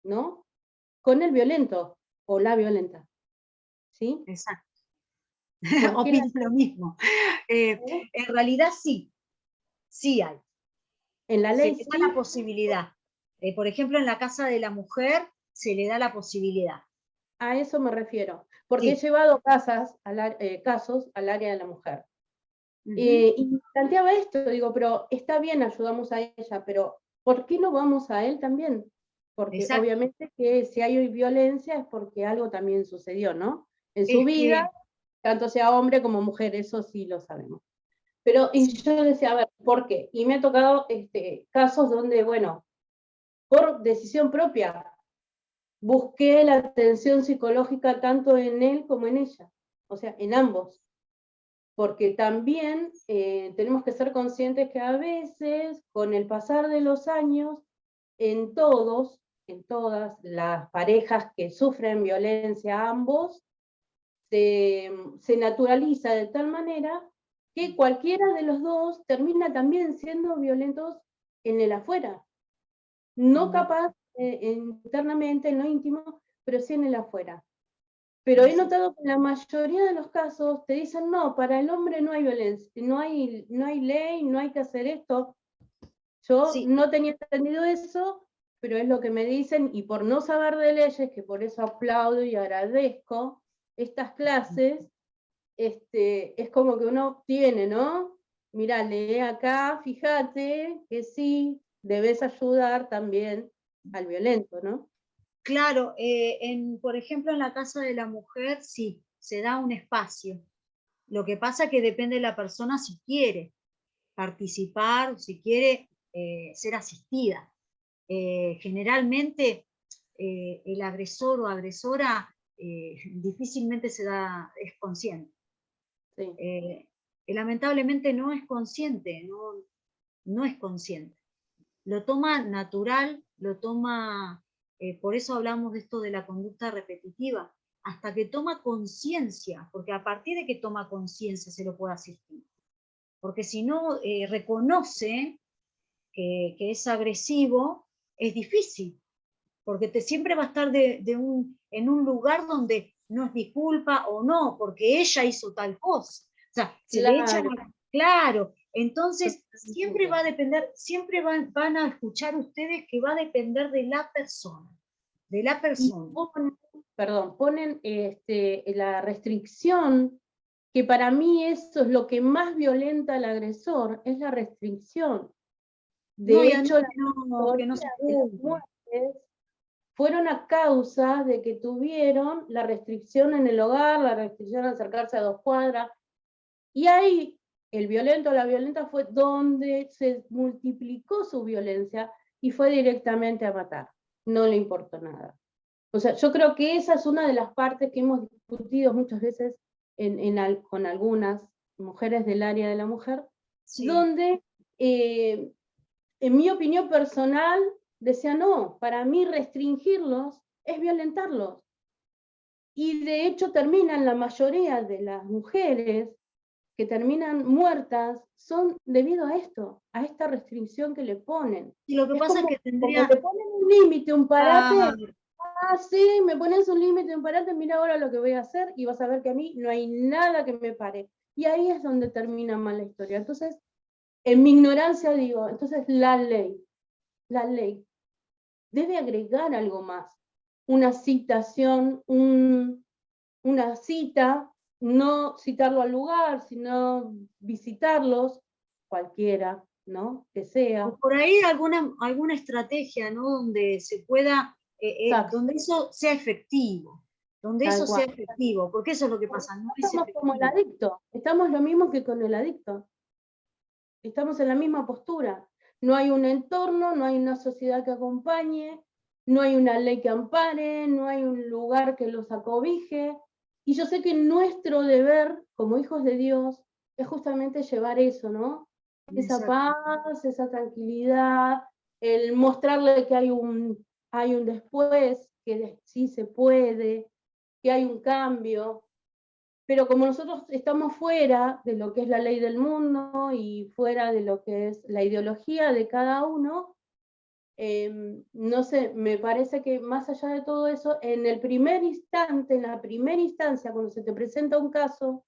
¿no?, con el violento o la violenta? ¿Sí? Exacto. ¿Por qué Opino lo mismo. En realidad sí hay. en la ley Se le da la posibilidad. Por ejemplo, en la Casa de la Mujer se le da la posibilidad. A eso me refiero, porque he Sí. llevado casos al área de la mujer. Y planteaba esto, digo, pero está bien, ayudamos a ella, pero ¿por qué no vamos a él también? Porque Exacto. obviamente que si hay violencia es porque algo también sucedió, ¿no? En su Es vida, tanto sea hombre como mujer, eso sí lo sabemos. Pero y yo decía, a ver, ¿por qué? Y me ha tocado casos donde, bueno, por decisión propia, busqué la atención psicológica tanto en él como en ella, o sea, en ambos. Porque también tenemos que ser conscientes que a veces, con el pasar de los años, en todas las parejas que sufren violencia, ambos, se naturaliza de tal manera que cualquiera de los dos termina también siendo violentos en el afuera. No capaz internamente, en lo íntimo, pero sí en el afuera. Pero he notado que en la mayoría de los casos te dicen, no, para el hombre no hay violencia, no hay ley, no hay que hacer esto. Yo no tenía entendido eso, pero es lo que me dicen, y por no saber de leyes, que por eso aplaudo y agradezco estas clases, es como que uno tiene, ¿no? Mirá, lee acá, fíjate que sí, debes ayudar también al violento, ¿no? Claro, por ejemplo, en la Casa de la Mujer sí, se da un espacio. Lo que pasa es que depende de la persona si quiere participar o si quiere ser asistida. Generalmente el agresor o agresora difícilmente es consciente. Sí. Lamentablemente no es consciente, no es consciente. Lo toma natural, lo toma, por eso hablamos de esto de la conducta repetitiva, hasta que toma conciencia, porque a partir de que toma conciencia se lo puede asistir. Porque si no reconoce que es agresivo, es difícil, porque siempre va a estar en un lugar donde no es mi culpa o no, porque ella hizo tal cosa. O sea, se le echa, claro, entonces siempre va a depender, siempre van a escuchar ustedes que va a depender de la persona, Ponen la restricción, que para mí eso es lo que más violenta al agresor, es la restricción. De hecho, que no se muertes fueron a causa de que tuvieron la restricción en el hogar, la restricción a acercarse a 2 cuadras, y ahí el violento o la violenta fue donde se multiplicó su violencia y fue directamente a matar. No le importó nada. O sea, yo creo que esa es una de las partes que hemos discutido muchas veces con algunas mujeres del área de la mujer, donde, en mi opinión personal, decía, no, para mí restringirlos es violentarlos. Y de hecho terminan, la mayoría de las mujeres que terminan muertas son debido a esto, a esta restricción que le ponen. Y lo que pasa es que tendría... Como te ponen un límite, un parate, Ah, sí, me pones un límite, un parate, mira ahora lo que voy a hacer, y vas a ver que a mí no hay nada que me pare. Y ahí es donde termina mal la historia. Entonces, en mi ignorancia digo, entonces la ley debe agregar algo más. Una citación, una cita, no citarlo al lugar, sino visitarlos, cualquiera, ¿no? Que sea. o por ahí alguna estrategia, ¿no? Donde se pueda, donde eso sea efectivo, donde Tal eso sea cual. efectivo, porque eso es lo que pasa, no es Estamos como el efectivo. adicto, estamos lo mismo que con el adicto. Estamos en la misma postura. No hay un entorno, no hay una sociedad que acompañe, no hay una ley que ampare, no hay un lugar que los acobije. Y yo sé que nuestro deber como hijos de Dios es justamente llevar eso, ¿no? Esa Exacto. paz, esa tranquilidad, el mostrarle que hay un después, que sí se puede, que hay un cambio. Pero como nosotros estamos fuera de lo que es la ley del mundo y fuera de lo que es la ideología de cada uno, no sé, me parece que más allá de todo eso, en el primer instante, en la primera instancia, cuando se te presenta un caso,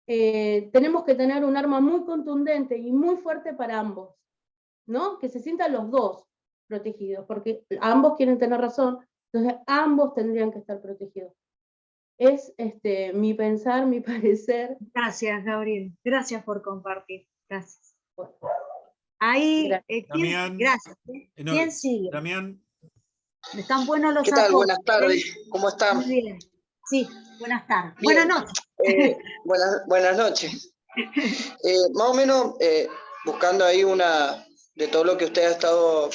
tenemos que tener un arma muy contundente y muy fuerte para ambos, ¿no? Que se sientan los dos protegidos, porque ambos quieren tener razón, entonces ambos tendrían que estar protegidos. Es mi pensar, mi parecer. Gracias, Gabriel. Gracias por compartir. Gracias. Ahí, Damián, gracias. no, ¿Quién sigue? Damián. Están buenos los ¿Qué tal? aportes. Buenas tardes. ¿Cómo están? Muy bien. Sí, buenas tardes. Bien. Buenas noches. Buenas noches. Más o menos buscando ahí una de todo lo que usted ha estado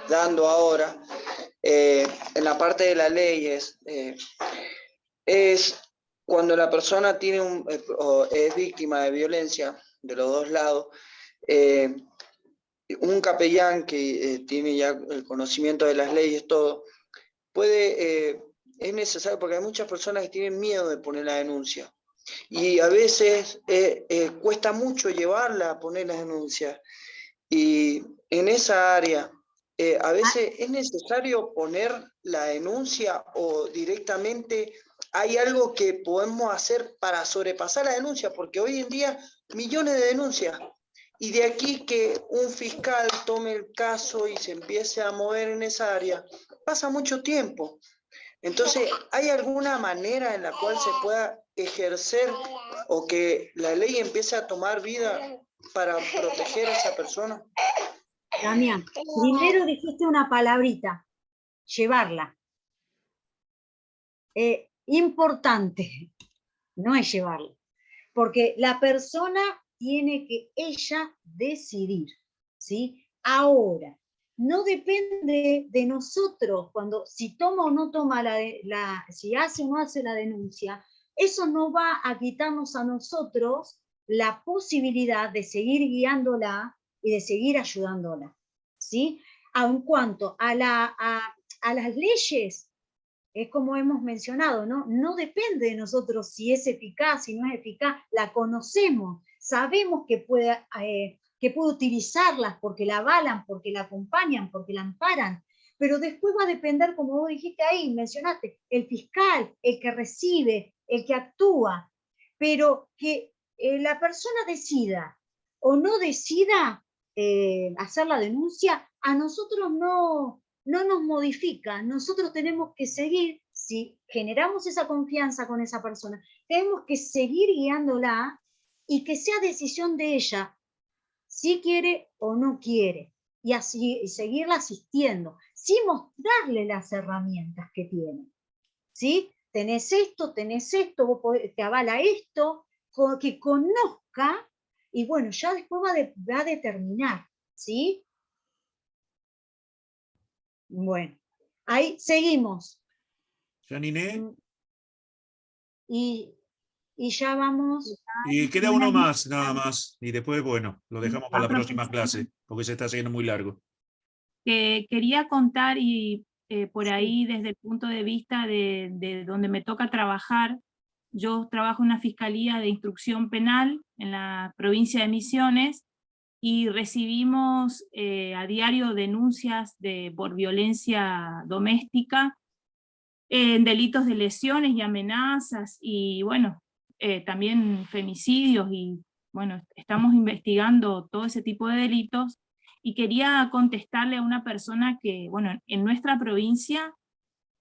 dando ahora, en la parte de las leyes, es cuando la persona tiene o es víctima de violencia de los dos lados, un capellán que tiene ya el conocimiento de las leyes, todo, es necesario, porque hay muchas personas que tienen miedo de poner la denuncia. Y a veces cuesta mucho llevarla a poner las denuncias. Y en esa área, a veces es necesario poner la denuncia o directamente hay algo que podemos hacer para sobrepasar la denuncia, porque hoy en día millones de denuncias. Y de aquí que un fiscal tome el caso y se empiece a mover en esa área, pasa mucho tiempo. Entonces, ¿hay alguna manera en la cual se pueda ejercer o que la ley empiece a tomar vida para proteger a esa persona? Damián, primero dijiste una palabrita, llevarla. Importante, no es llevarla, porque la persona tiene que ella decidir, ¿sí? Ahora, no depende de nosotros si toma o no toma si hace o no hace la denuncia, eso no va a quitarnos a nosotros la posibilidad de seguir guiándola y de seguir ayudándola, ¿sí? En cuanto a las leyes, es como hemos mencionado, ¿no? No depende de nosotros si es eficaz, si no es eficaz, la conocemos, sabemos que puede utilizarlas porque la avalan, porque la acompañan, porque la amparan, pero después va a depender, como vos dijiste ahí, mencionaste, el fiscal, el que recibe, el que actúa, pero que la persona decida o no decida hacer la denuncia, a nosotros no nos modifica, nosotros tenemos que seguir, si generamos esa confianza con esa persona, tenemos que seguir guiándola y que sea decisión de ella, si quiere o no quiere, y así seguirla asistiendo, sin mostrarle las herramientas que tiene, ¿sí? Tenés esto, vos te avala esto, que conozca, y bueno, ya después va a determinar, ¿sí? Bueno, ahí seguimos. Janine. Y ya vamos. Y queda uno más, nada más. Y después, bueno, lo dejamos para la próxima clase, porque se está haciendo muy largo. que quería contar y por ahí desde el punto de vista de donde me toca trabajar. Yo trabajo en una fiscalía de instrucción penal en la provincia de Misiones y recibimos a diario denuncias por violencia doméstica, en delitos de lesiones y amenazas, y bueno, también femicidios, y bueno, estamos investigando todo ese tipo de delitos, y quería contestarle a una persona que, bueno, en nuestra provincia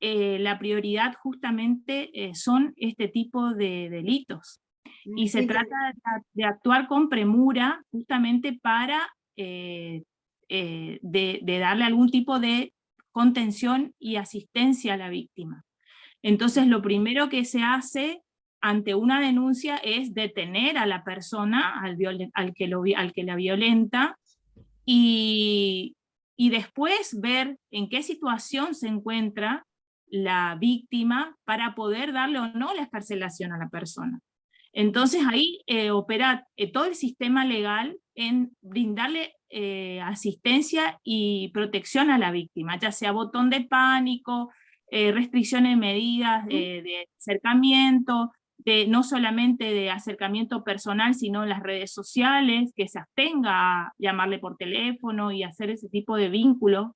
la prioridad justamente son este tipo de delitos, y se trata de actuar con premura justamente para de darle algún tipo de contención y asistencia a la víctima. Entonces lo primero que se hace ante una denuncia es detener a la persona, al que la violenta, y después ver en qué situación se encuentra la víctima para poder darle o no la excarcelación a la persona. Entonces ahí opera todo el sistema legal en brindarle asistencia y protección a la víctima, ya sea botón de pánico, restricciones de medidas de acercamiento, no solamente de acercamiento personal, sino en las redes sociales, que se abstenga a llamarle por teléfono y hacer ese tipo de vínculos.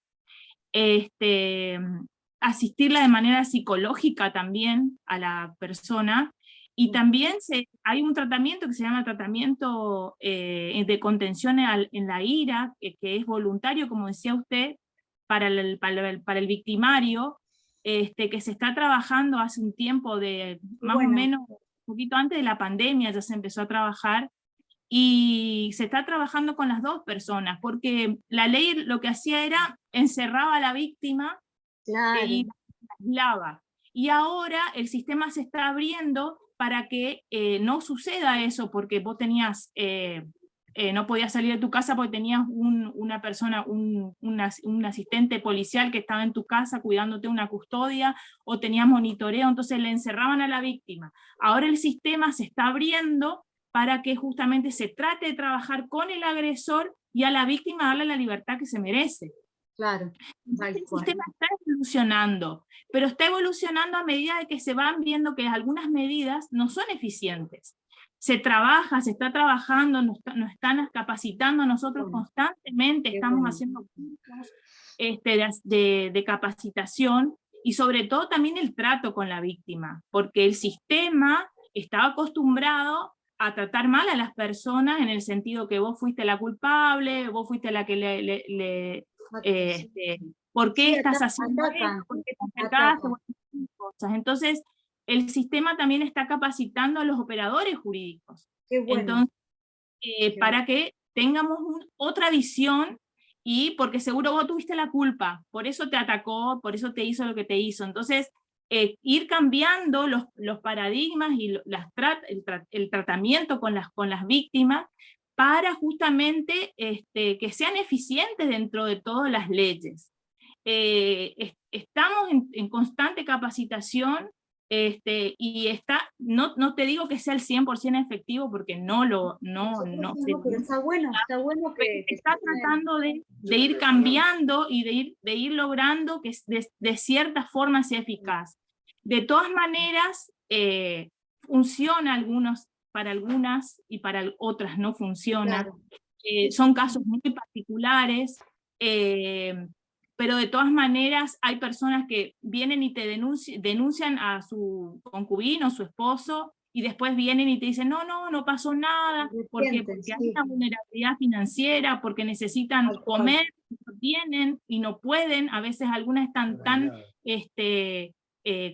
Asistirla de manera psicológica también a la persona, y también hay un tratamiento que se llama tratamiento de contención en la ira, que es voluntario, como decía usted, para el victimario, que se está trabajando hace un tiempo, más o menos un poquito antes de la pandemia ya se empezó a trabajar, y se está trabajando con las dos personas, porque la ley lo que hacía era encerraba a la víctima y la aislaba. Y ahora el sistema se está abriendo para que no suceda eso, porque vos tenías, no podías salir de tu casa porque tenías una persona, un asistente policial que estaba en tu casa cuidándote, una custodia, o tenías monitoreo, entonces le encerraban a la víctima. Ahora el sistema se está abriendo para que justamente se trate de trabajar con el agresor y a la víctima darle la libertad que se merece. Claro. El sistema está evolucionando, pero está evolucionando a medida de que se van viendo que algunas medidas no son eficientes. Se trabaja, se está trabajando, nos están capacitando, nosotros constantemente estamos haciendo cursos de capacitación, y sobre todo también el trato con la víctima, porque el sistema estaba acostumbrado a tratar mal a las personas en el sentido que vos fuiste la culpable, vos fuiste la que ¿por qué estás haciendo esto? ¿Por qué te acercaste? Cosas. Entonces, el sistema también está capacitando a los operadores jurídicos. Qué bueno. Entonces, para que tengamos otra visión, y porque seguro vos tuviste la culpa, por eso te atacó, por eso te hizo lo que te hizo. Entonces, ir cambiando los paradigmas y el tratamiento con las víctimas, para justamente que sean eficientes dentro de todas las leyes. Estamos en constante capacitación, y no te digo que sea el 100% efectivo, porque no pero está bueno que está tratando de ir cambiando y de ir logrando que de cierta forma sea eficaz. De todas maneras, funciona para algunas y para otras no funciona. Claro. Son casos muy particulares, pero de todas maneras hay personas que vienen y te denuncian a su concubino, su esposo, y después vienen y te dicen, no pasó nada, porque hay una vulnerabilidad financiera, porque necesitan comer, no tienen y no pueden, a veces algunas están tan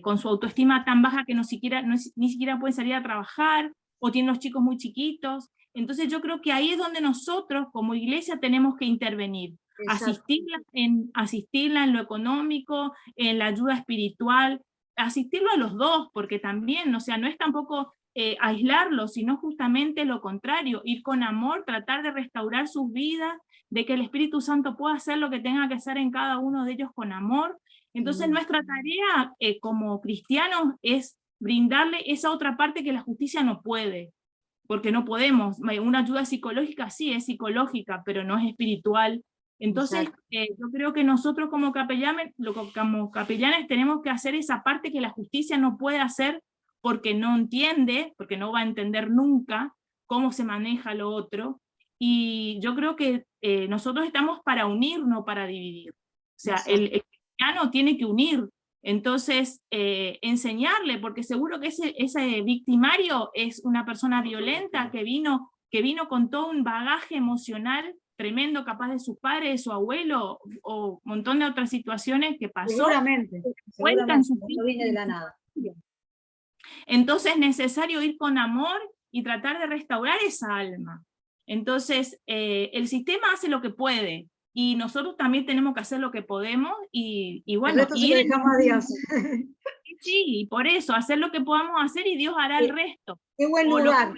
con su autoestima tan baja que ni siquiera pueden salir a trabajar, o tienen los chicos muy chiquitos. Entonces yo creo que ahí es donde nosotros como iglesia tenemos que intervenir, asistirla en lo económico, en la ayuda espiritual, asistirlo a los dos, porque también, o sea, no es tampoco aislarlo, sino justamente lo contrario, ir con amor, tratar de restaurar sus vidas, de que el Espíritu Santo pueda hacer lo que tenga que hacer en cada uno de ellos con amor. Entonces nuestra tarea como cristianos es brindarle esa otra parte que la justicia no puede, porque no podemos. Una ayuda psicológica sí es psicológica, pero no es espiritual. Entonces, yo creo que nosotros como capellanes tenemos que hacer esa parte que la justicia no puede hacer porque no entiende, porque no va a entender nunca cómo se maneja lo otro. Y yo creo que nosotros estamos para unir, no para dividir. O sea, el cristiano tiene que unir. Entonces, enseñarle, porque seguro que ese victimario es una persona violenta que vino con todo un bagaje emocional tremendo, capaz de sus padres, de su abuelo, o un montón de otras situaciones que pasó. Seguramente, Cuentan sus no viene de la nada. Entonces es necesario ir con amor y tratar de restaurar esa alma. Entonces, el sistema hace lo que puede, y nosotros también tenemos que hacer lo que podemos, y bueno, el resto se lo dejamos a Dios. Sí, y por eso, hacer lo que podamos hacer y Dios hará el resto. Qué buen lugar,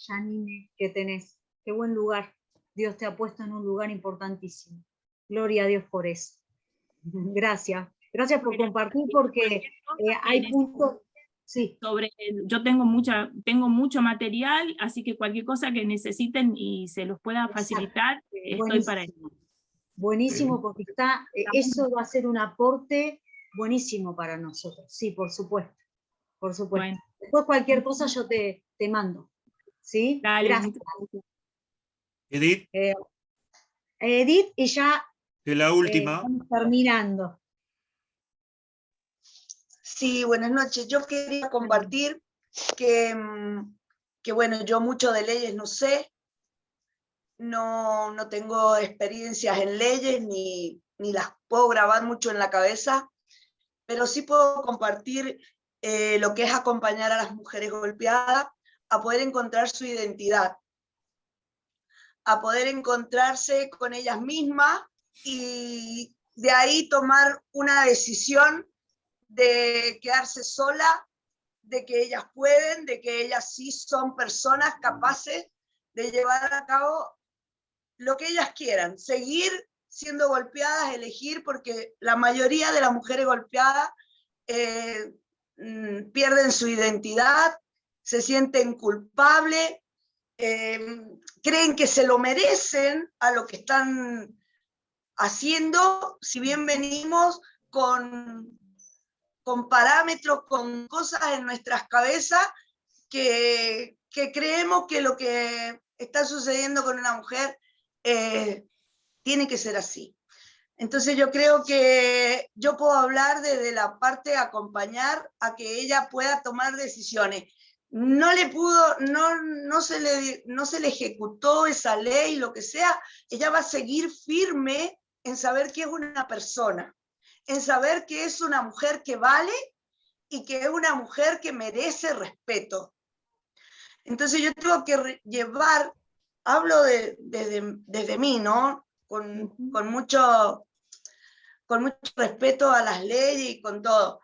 Janine, que tenés. Qué buen lugar. Dios te ha puesto en un lugar importantísimo. Gloria a Dios por eso. Gracias. Gracias por compartir, porque hay puntos... Sí. Yo tengo mucho material, así que cualquier cosa que necesiten y se los pueda facilitar, estoy para eso. Buenísimo, porque eso va a ser un aporte buenísimo para nosotros. Sí, por supuesto. Por supuesto. Bueno. Después cualquier cosa yo te mando. ¿Sí? Dale, gracias. Edith. Edith, y ya de la última. Estamos terminando. Sí, buenas noches. Yo quería compartir que bueno, yo mucho de leyes no sé, no tengo experiencias en leyes, ni las puedo grabar mucho en la cabeza, pero sí puedo compartir lo que es acompañar a las mujeres golpeadas a poder encontrar su identidad, a poder encontrarse con ellas mismas y de ahí tomar una decisión de quedarse sola, de que ellas pueden, de que ellas sí son personas capaces de llevar a cabo lo que ellas quieran, seguir siendo golpeadas, elegir, porque la mayoría de las mujeres golpeadas pierden su identidad, se sienten culpables, creen que se lo merecen a lo que están haciendo, si bien venimos con parámetros, con cosas en nuestras cabezas que creemos que lo que está sucediendo con una mujer tiene que ser así. Entonces yo creo que yo puedo hablar desde la parte de acompañar a que ella pueda tomar decisiones. No se le ejecutó esa ley, lo que sea, ella va a seguir firme en saber que es una persona, en saber que es una mujer que vale y que es una mujer que merece respeto. Entonces yo tengo que llevar, hablo desde mí, ¿no? Con mucho respeto a las leyes y con todo,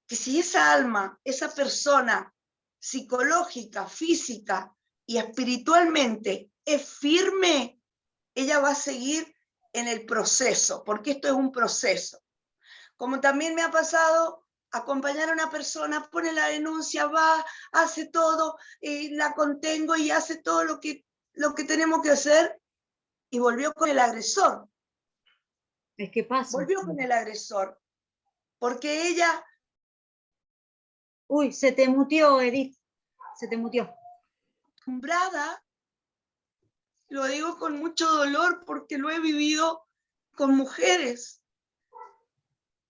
que si esa alma, esa persona psicológica, física y espiritualmente es firme, ella va a seguir en el proceso, porque esto es un proceso. Como también me ha pasado acompañar a una persona, pone la denuncia, va, hace todo, y la contengo y hace todo lo que tenemos que hacer, y volvió con el agresor. Es que pasa. Volvió con el agresor, porque ella... Uy, se te muteó, Edith, se te muteó. Acostumbrada, lo digo con mucho dolor porque lo he vivido con mujeres,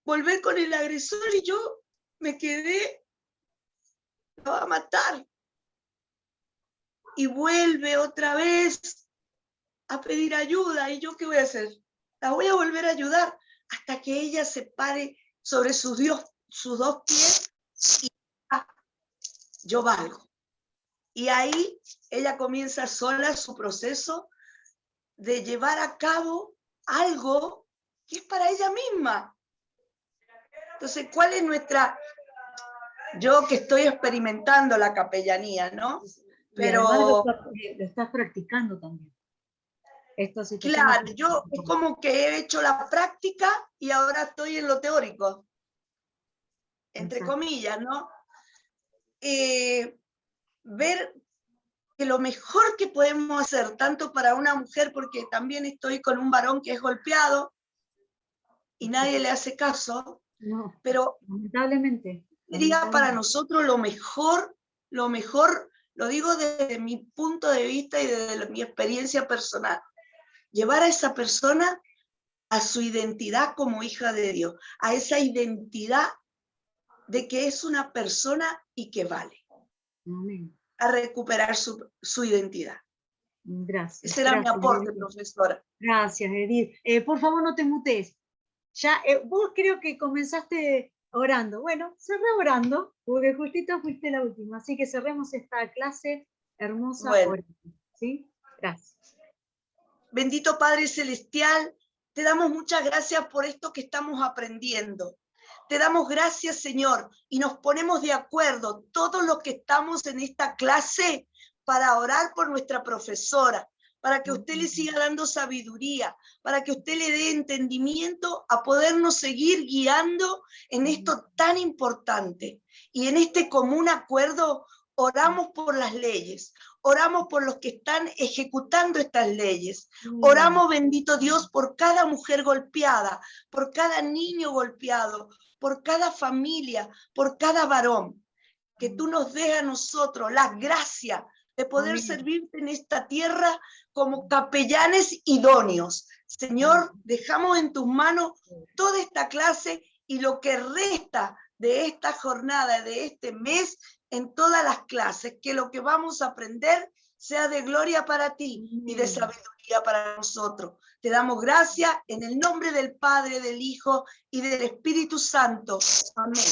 volver con el agresor y yo me quedé, la va a matar. Y vuelve otra vez a pedir ayuda. ¿Y yo qué voy a hacer? La voy a volver a ayudar hasta que ella se pare sobre sus dos pies y yo valgo. Y ahí ella comienza sola su proceso de llevar a cabo algo que es para ella misma. Entonces, ¿cuál es nuestra...? Yo que estoy experimentando la capellanía, ¿no? Pero... lo estás practicando también. Claro, yo es como que he hecho la práctica y ahora estoy en lo teórico, entre comillas, ¿no? Ver que lo mejor que podemos hacer, tanto para una mujer, porque también estoy con un varón que es golpeado y nadie le hace caso, No, pero lamentablemente. diría para nosotros lo mejor, lo digo desde mi punto de vista y desde mi experiencia personal, llevar a esa persona a su identidad como hija de Dios, a esa identidad de que es una persona y que vale. Amén. A recuperar su identidad. Gracias. Ese era mi Gracias, aporte, Edith. profesora. Gracias, Edith. Por favor, no te mutees. Ya, vos creo que comenzaste orando. Bueno, cerré orando, porque justito fuiste la última. Así que cerremos esta clase hermosa. Bueno. Orando, ¿sí? Gracias. Bendito Padre Celestial, te damos muchas gracias por esto que estamos aprendiendo. Te damos gracias, Señor, y nos ponemos de acuerdo todos los que estamos en esta clase para orar por nuestra profesora, para que usted le siga dando sabiduría, para que usted le dé entendimiento a podernos seguir guiando en esto tan importante. Y en este común acuerdo oramos por las leyes, oramos por los que están ejecutando estas leyes, oramos, bendito Dios, por cada mujer golpeada, por cada niño golpeado, por cada familia, por cada varón. Que tú nos des a nosotros la gracia de poder servirte en esta tierra como capellanes idóneos. Señor, dejamos en tus manos toda esta clase y lo que resta de esta jornada, de este mes, en todas las clases, que lo que vamos a aprender sea de gloria para ti y de sabiduría para nosotros. Te damos gracias en el nombre del Padre, del Hijo y del Espíritu Santo. Amén.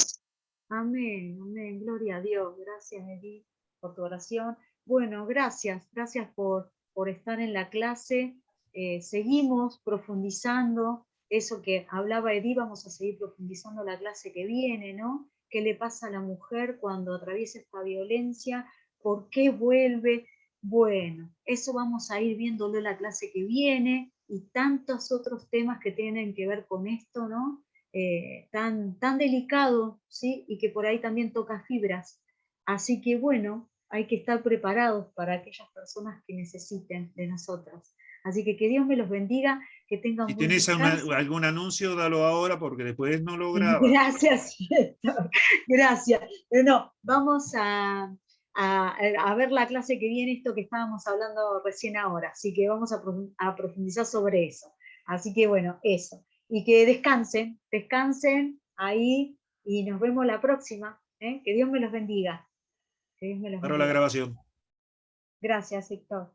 Amén, amén, gloria a Dios. Gracias, Edith, por tu oración. Bueno, gracias por estar en la clase. Seguimos profundizando eso que hablaba Edith, vamos a seguir profundizando la clase que viene, ¿no? ¿Qué le pasa a la mujer cuando atraviesa esta violencia? ¿Por qué vuelve? Bueno, eso vamos a ir viéndolo en la clase que viene y tantos otros temas que tienen que ver con esto, ¿no? Tan delicado, ¿sí? Y que por ahí también toca fibras. Así que bueno, hay que estar preparados para aquellas personas que necesiten de nosotras. Así que Dios me los bendiga, que tengan Si buen tenés descanso. algún anuncio, dalo ahora porque después no lo grabas. Gracias, gracias. Pero no, vamos a ver la clase que viene, esto que estábamos hablando recién ahora. Así que vamos a profundizar sobre eso. Así que bueno, eso. Y que descansen ahí y nos vemos la próxima. Que Dios me los bendiga. Que Dios me los Para la bendiga. grabación. Gracias, Héctor.